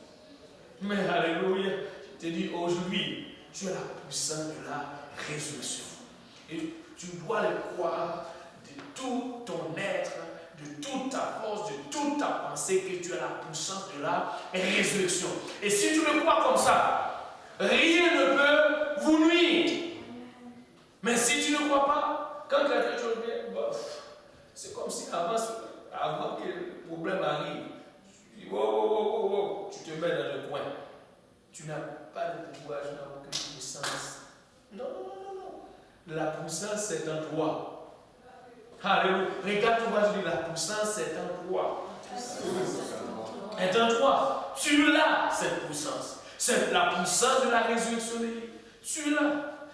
Mais alléluia, je te dis aujourd'hui, tu as la puissance de la résurrection. Et tu dois le croire de tout ton être, de toute ta force, de toute ta pensée, que tu as la puissance de la résurrection. Et si tu le crois comme ça, rien ne peut vous nuire. Mais si tu ne crois pas, quand quelqu'un te revient, c'est comme si avant que le problème arrive, tu dis, wow, tu te mets dans le coin. Tu n'as pas de pouvoir, tu n'as aucune puissance. Non. La puissance, c'est en toi. Alléluia. Regarde, tu vas dire, la puissance, c'est en toi. Est en toi. Tu l'as, cette puissance. C'est la puissance de la résurrection de Dieu. Tu l'as.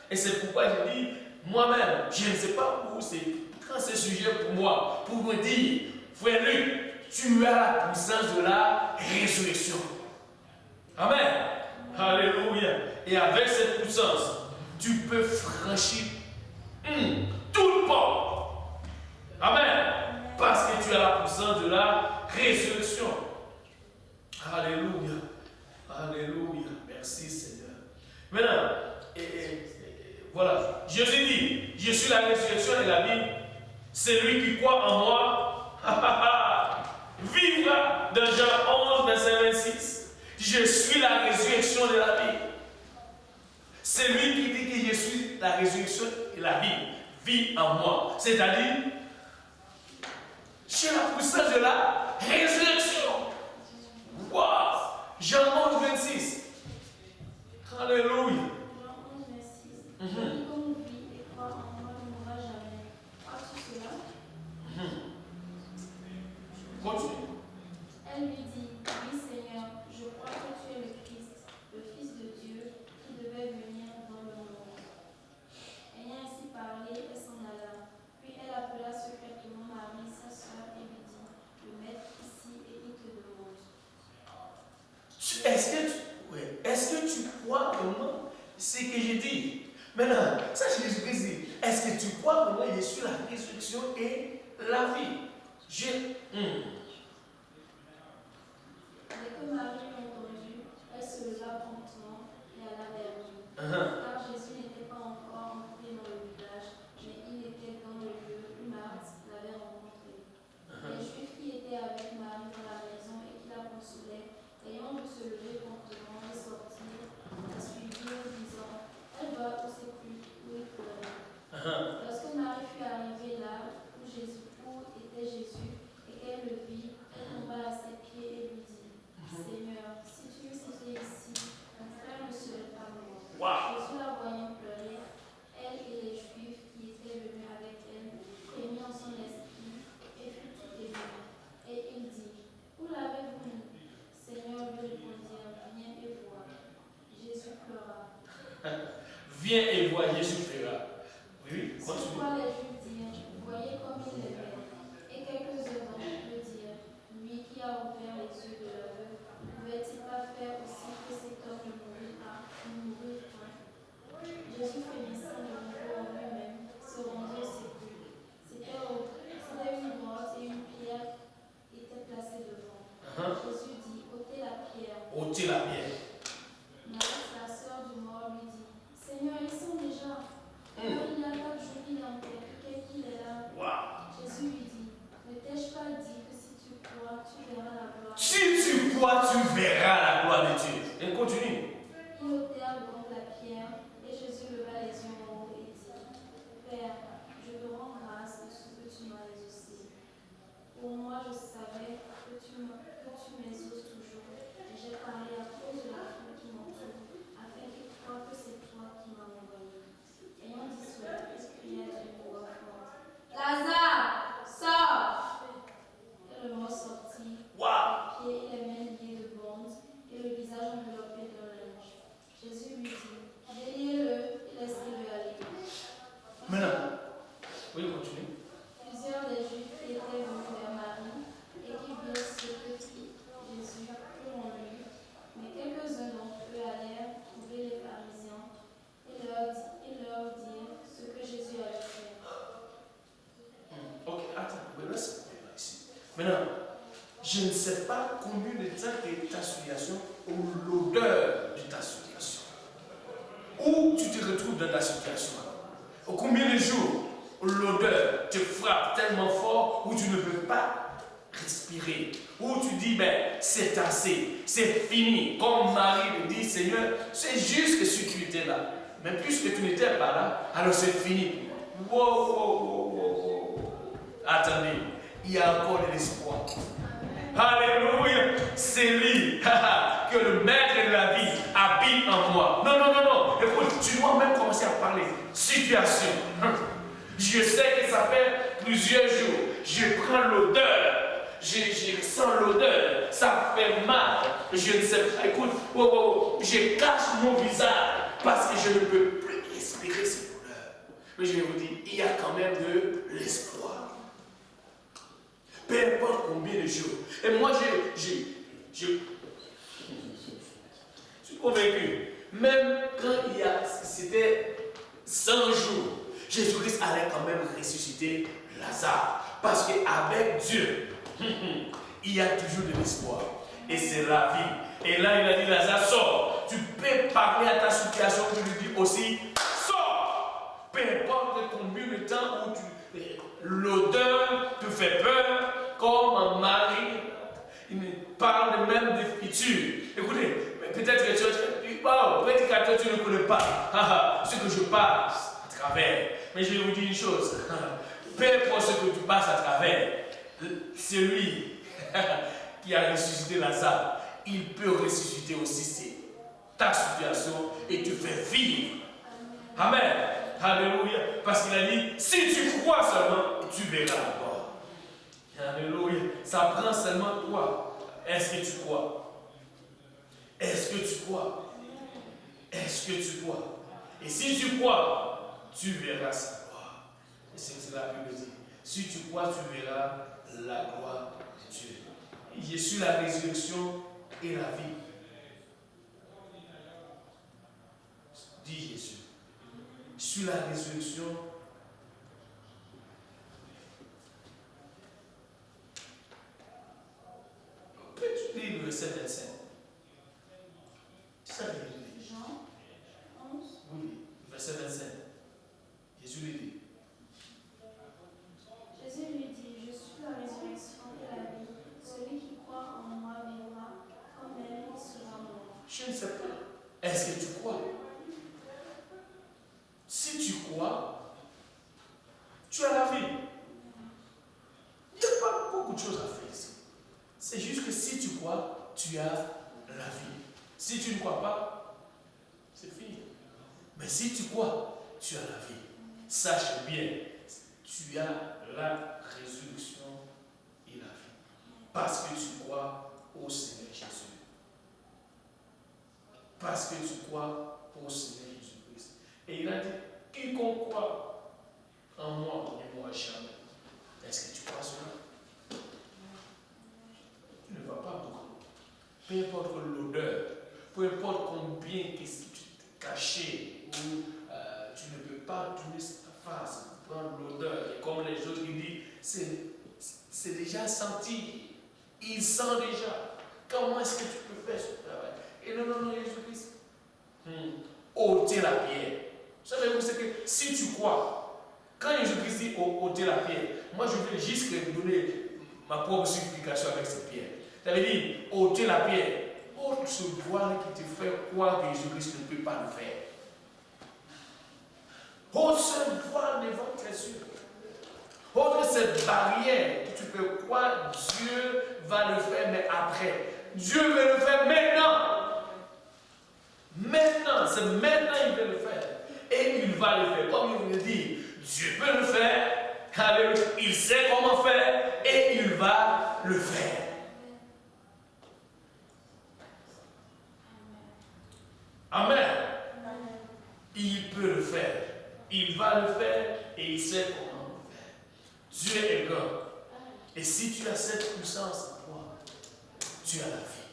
Et c'est pourquoi je dis, moi-même, je ne sais pas où c'est, quand c'est sujet pour moi, pour me dire, frère Luc, tu as la puissance de la résurrection. Amen. Alléluia. Et avec cette puissance, tu peux franchir toute porte. Amen. Parce que tu as la puissance de la résurrection. Alléluia. Alléluia. Merci Seigneur. Maintenant, voilà. Jésus dit, je suis la résurrection et la vie. Celui qui croit en moi vivra. Dans Jean 11, verset 26. Je suis la résurrection de la vie. Celui qui dit que je suis la résurrection et la vie, vit en moi. C'est-à-dire, j'ai la puissance de la résurrection. Waouh! Jean 11, 26. Alléluia. Jean 11, 26. Quiconque vit et croit en moi ne mourra jamais. Crois-tu cela? Continue. Elle lui dit, oui Seigneur, je crois que tu es le Christ, le Fils de Dieu, qui devait venir dans le monde. Ayant ainsi parlé, elle s'en alla. Puis elle appela secrètement Marie, sa sœur, et lui dit, le maître ici et il te demande. Est-ce que tu crois vraiment ce que j'ai dit? Maintenant, ça c'est Jésus-Christ dit. Est-ce que tu crois vraiment je suis la résurrection et la vie? Dès que Marie l'eut entendu, elle se leva promptement et alla vers lui. Car Jésus n'était pas encore entré dans le village, mais il était dans le lieu où Marthe l'avait rencontré. Les Juifs qui étaient avec Marie dans la maison et qui la consolaient, ayant dû se lever promptement et sortir, la suivirent, disant, elle va au sépulcre où il pleurait. Lorsque Marie fut arrivée là où était Jésus, et qu'elle le vit, elle tomba à ses pieds et lui dit, Seigneur, si tu eusses été ici, mon frère ne serait pas mort. Jésus la voyant pleurer, elle et les Juifs qui étaient venus avec elle, frémit en son esprit et fut tout ému. Et il dit, où l'avez-vous mis? Seigneur lui répondit, viens et vois. Jésus pleura. Viens et vois, Jésus pleura. Oui, C'est pourquoi les Juifs dirent, voyez comme il l'aimait. Et quelques-uns d'entre eux dirent, lui qui a ouvert les yeux de l'aveugle, ne pouvait-il pas faire aussi que cet homme ne mourût pas? Jésus frémissant de nouveau en lui-même, se rendit au sépulcre. C'était une grotte et une pierre était placée devant. Jésus dit, ôtez la pierre. Ôtez la pierre. Marie, la sœur du mort, lui dit, Seigneur, ils sont déjà. Il y a 4 jours qu'il est enterré, qu'il est là. Jésus lui dit, ne t'ai-je pas dit que si tu crois, tu verras la gloire. Si tu crois, tu verras la gloire de Dieu. Maintenant, je ne sais pas combien de temps que ta situation ou l'odeur de ta situation. Où tu te retrouves dans ta situation. Ou combien de jours l'odeur te frappe tellement fort où tu ne peux pas respirer. Où tu dis, ben, c'est assez, c'est fini. Comme Marie me dit, Seigneur, c'est juste que si tu étais là. Mais puisque tu n'étais pas là, alors c'est fini. Wow. Attendez, il y a encore de l'espoir. Alléluia, c'est lui que le maître de la vie habite en moi. Non. Écoute, tu dois même commencer à parler. Situation. Je sais que ça fait plusieurs jours. Je prends l'odeur. Je sens l'odeur. Ça fait mal. Je ne sais pas. Écoute, je cache mon visage parce que je ne peux plus respirer cette odeur. Mais je vais vous dire, il y a quand même de l'espoir. Peu importe combien de jours. Et moi, je suis convaincu. Même quand c'était 100 jours, Jésus-Christ allait quand même ressusciter Lazare. Parce qu'avec Dieu, il y a toujours de l'espoir. Et c'est la vie. Et là, il a dit, Lazare, sors. Tu peux parler à ta situation pour lui dire aussi, sors. Peu importe combien de temps où l'odeur te fait peur, comme un mari, il parle même de futur. Écoutez, peut-être que prédicateur, tu ne connais pas ce que je passe à travers. Mais je vais vous dire une chose. Peu importe ce que tu passes à travers, celui qui a ressuscité Lazare, il peut ressusciter aussi ta situation et te faire vivre. Amen. Alléluia. Parce qu'il a dit, si tu crois seulement, tu verras la gloire. Alléluia. Ça prend seulement toi. Est-ce que tu crois? Est-ce que tu crois? Est-ce que tu crois? Et si tu crois, tu verras sa gloire. Et c'est ce que la Bible dit. Si tu crois, tu verras la gloire de Dieu. Je suis la résurrection et la vie. Dit Jésus. Je suis la résurrection. Peux-tu lire le verset 25? C'est ça que Jésus dit. Jean 11. Oui, verset 25. Jésus lui dit. Jésus lui dit, je suis la résurrection et la vie. Celui qui croit en moi vivra, comme même il sera mort. Je ne sais pas. Est-ce que tu crois? Si tu crois, tu as la vie. Il n'y a pas beaucoup de choses à faire ici. C'est juste que si tu crois, tu as la vie. Si tu ne crois pas, c'est fini. Mais si tu crois, tu as la vie. Sache bien, tu as la résurrection et la vie. Parce que tu crois au Seigneur Jésus. Parce que tu crois au Seigneur Jésus-Christ. Et il a dit, quiconque croit en moi et moi jamais. Est-ce que tu crois cela? Tu ne vas pas beaucoup. Peu importe l'odeur, peu importe combien tu t'es caché, ou tu ne peux pas tourner ta face, prendre l'odeur. Et comme les autres qui disent, c'est déjà senti. Il sent déjà. Comment est-ce que tu peux faire ce travail? Et non, Jésus-Christ. Ôtez la pierre. Savez-vous ce que si tu crois, quand Jésus-Christ dit ôtez la pierre, moi je vais juste donner ma propre signification avec cette pierre. Ça veut dire ôtez la pierre. Ôte ce voile qui te fait croire que Jésus-Christ ne peut pas le faire. Ôte ce voile devant tes yeux. Ôte cette barrière que tu peux croire Dieu va le faire, mais après. Dieu veut le faire maintenant. Maintenant, c'est maintenant qu'il veut le faire. Et il va le faire. Comme il vous le dit, Dieu peut le faire. Alléluia. Il sait comment faire et il va le faire. Amen. Il peut le faire. Il va le faire et il sait comment le faire. Dieu est grand. Et si tu as cette puissance en toi, tu as la vie.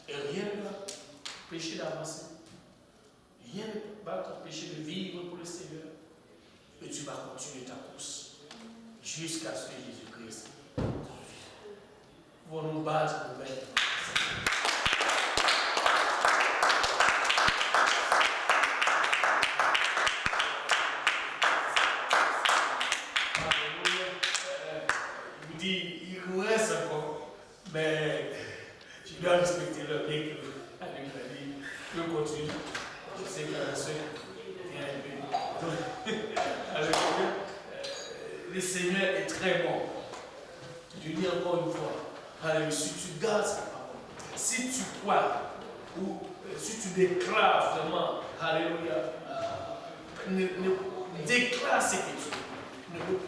Et rien ne va t'empêcher d'avancer. Rien ne va t'empêcher de vivre pour le Seigneur. Et tu vas continuer ta course jusqu'à ce que Jésus-Christ pour nos bases nouvelles. Il nous reste encore, mais je dois respecter le bien que je continue. Je sais que la soeur vient un peu. Le Seigneur est très bon. Je dis encore une fois, alléluia, si tu gardes sa parole, si tu crois, ou si tu déclares vraiment, alléluia, déclare ce que tu veux.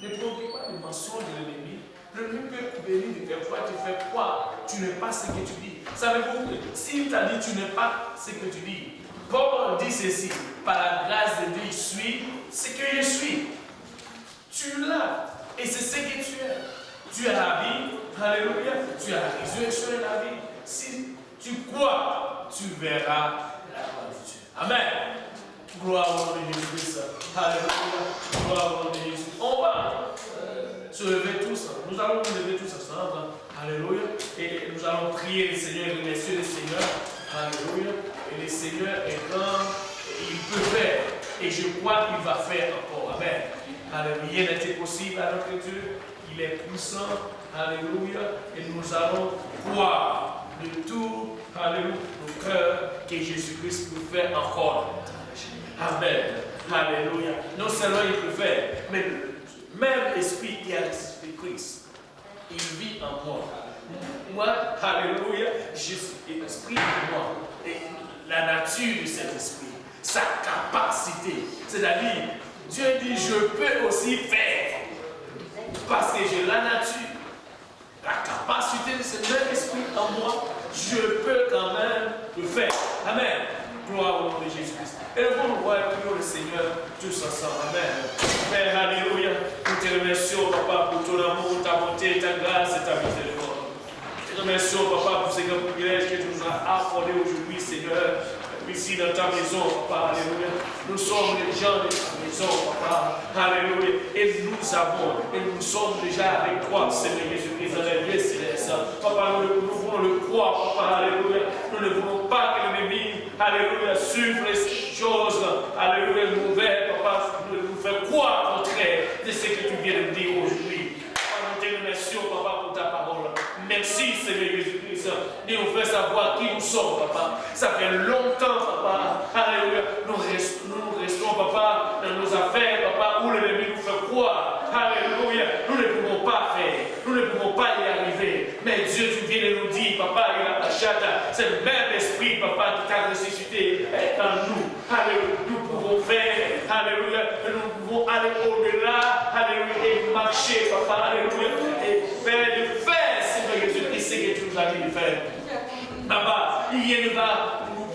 Ne préoccupe pas des mensonges de l'ennemi. L'ennemi peut venir te faire croire, tu fais croire, tu n'es pas ce que tu dis. Savez-vous que s'il t'a dit tu n'es pas ce que tu dis, Paul dit ceci, par la grâce de Dieu, je suis ce que je suis. Tu l'as, et c'est ce que tu es. Tu as la vie, alléluia, tu as la résurrection de la vie. Si tu crois, tu verras la gloire de Dieu. Amen. Gloire au nom de Jésus-Christ. Alléluia. Gloire au nom de Jésus. On va se lever tous. Nous allons nous lever tous ensemble. Alléluia. Et nous allons prier le Seigneur et remercier le Seigneur. Alléluia. Et le Seigneur est grand. Il peut faire. Et je crois qu'il va faire encore. Amen. Alléluia. Rien n'est impossible à notre Dieu. Il est puissant. Alléluia. Et nous allons croire de tout, alléluia, nos cœurs que Jésus-Christ peut faire encore. Amen. Alléluia. Non seulement il peut faire, mais le même esprit qui a l'esprit de Christ, il vit en moi. Moi, alléluia, je suis l'esprit en moi. Et la nature de cet esprit, sa capacité, c'est-à-dire, Dieu dit, je peux aussi faire. Parce que j'ai la nature, la capacité de ce même esprit en moi, je peux quand même le faire. Amen. Gloire au nom de Jésus-Christ. Et nous allons voir le Seigneur tous ensemble. Amen. Père, alléluia. Nous te remercions, Papa, pour ton amour, ta bonté, ta grâce et ta miséricorde. Nous te remercions, Papa, pour ce grand privilège que tu nous as accordé aujourd'hui, Seigneur. Ici dans ta maison, Papa, alléluia. Nous sommes les gens de ta maison, Papa, alléluia. Et nous sommes déjà avec toi, Seigneur Jésus-Christ, dans les lieux célestes. Papa, nous voulons le croire, Papa, alléluia. Nous ne voulons pas que l'ennemi, alléluia, suive les choses, alléluia, nouvelles, Papa, nous faire croire au contraire de ce que tu viens de dire aujourd'hui. Papa, nous te remercions, Papa, pour ta parole. Merci, Seigneur Jésus-Christ, de nous faire savoir qui nous sommes, Papa. Ça fait longtemps, Papa. Alléluia. Nous restons, Papa, dans nos affaires, Papa, où l'ennemi nous fait croire. Alléluia. Nous ne pouvons pas faire. Nous ne pouvons pas y arriver. Mais Dieu, tu viens de nous dire, Papa, il a la chata. C'est le même esprit, Papa, qui t'a ressuscité en nous. Alléluia. Nous pouvons faire. Alléluia. Nous pouvons aller au-delà. Alléluia. Et marcher, Papa. Alléluia. Et faire, Jésus-Christ, c'est que tu nous as dit de faire. Papa, il ne va nous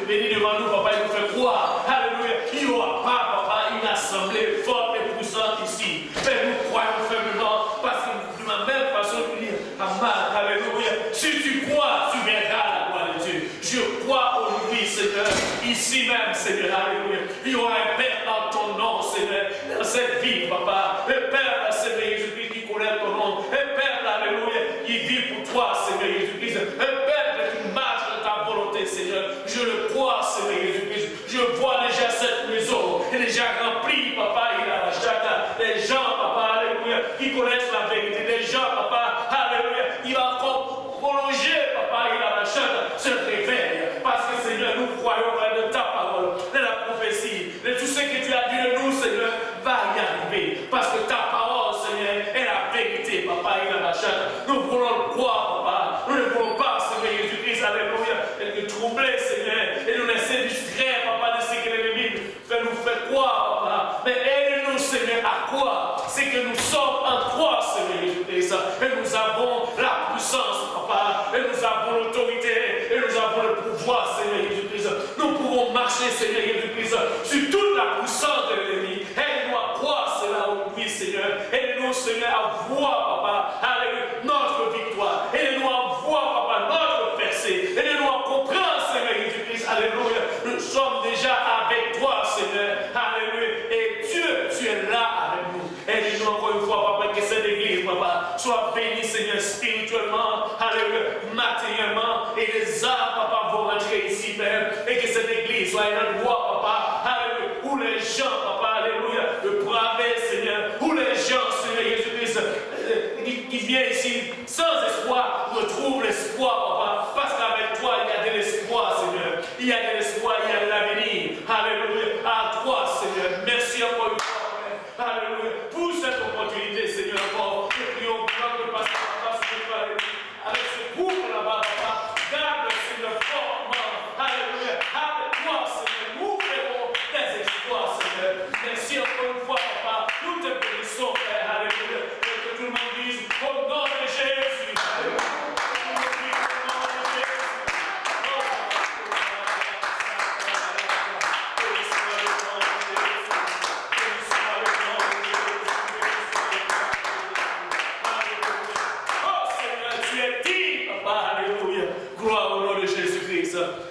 venir devant nous, Papa, il nous fait croire. Alléluia. Il n'y aura pas, Papa, une assemblée forte et puissante ici. Mais nous croyons fermement, parce que de la même façon, nous disons, alléluia. Si tu crois, tu verras la gloire de Dieu. Je crois aujourd'hui, Seigneur, ici même, Seigneur, alléluia. Il y aura un Père dans ton nom, Seigneur, dans cette vie, Papa. Un Père, Seigneur Jésus-Christ, qui connaît ton nom. Un Père, alléluia, qui vit pour toi, Seigneur Jésus-Christ. Un Père qui marche dans ta volonté, Seigneur. Je le crois, Seigneur Jésus-Christ. Je vois déjà cette maison, elle est déjà remplie, Papa, il a la chata. Les gens, Papa, alléluia, qui connaissent la vérité. Les gens, Papa, alléluia, il va encore prolonger, Papa, il a la chata. Se réveille, parce que, Seigneur, nous croyons de ta parole, de la prophétie, de tout ce que tu as dit de nous, Seigneur, va y arriver. Parce que ta parole, Seigneur, est la vérité, Papa, il a la chata. Nous voulons le croire, Papa. Nous ne voulons pas, Seigneur Jésus-Christ, alléluia, et nous troubler, Seigneur, et nous laisser distraire, Papa, de ce que l'ennemi nous fait croire, Papa. Mais aide-nous, Seigneur, à croire. C'est que nous sommes en toi, Seigneur Jésus-Christ. Et nous avons la puissance, Papa. Et nous avons l'autorité. Et nous avons le pouvoir, Seigneur Jésus-Christ. Nous pouvons marcher, Seigneur Jésus-Christ, sur toute la puissance de l'ennemi. Aide-nous à croire cela aujourd'hui, Seigneur. Aide-nous, Seigneur, à voir, Papa, alléluia, notre victoire. Aide-nous à voir, Papa, notre percée. Aide-nous à comprendre, Seigneur Jésus-Christ. Alléluia. Nous sommes déjà avec toi, Seigneur. Alléluia. Et Dieu, tu es là avec nous. Aide-nous encore une fois, Papa, que cette église, Papa, soit bénie, Seigneur, spirituellement.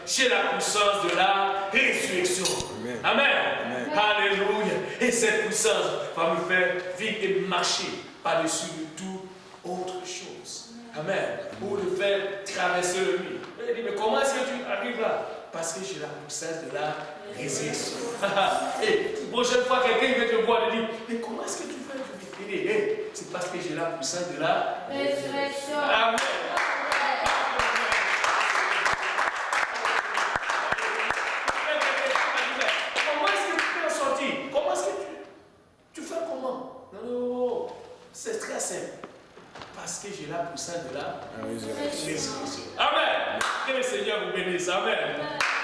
j'ai la puissance de la résurrection. Amen. Amen. Alléluia. Et cette puissance va me faire vivre et marcher par-dessus de tout autre chose. Amen. Pour le faire traverser le mur. Il dit, mais comment est-ce que tu arrives là? Parce que j'ai la puissance de la résurrection. Et la prochaine fois, quelqu'un vient te voir et dit, mais comment est-ce que tu fais? C'est parce que j'ai la puissance de la résurrection. Amen. Comment est-ce que tu peux en sortir? Comment est-ce que tu fais comment? Non, c'est très simple. Parce que j'ai la puissance de la résurrection. Amen. Que le Seigneur vous bénisse. Amen.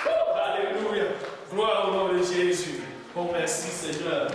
Oh, alléluia. Gloire au nom de Jésus. Oh, merci Seigneur.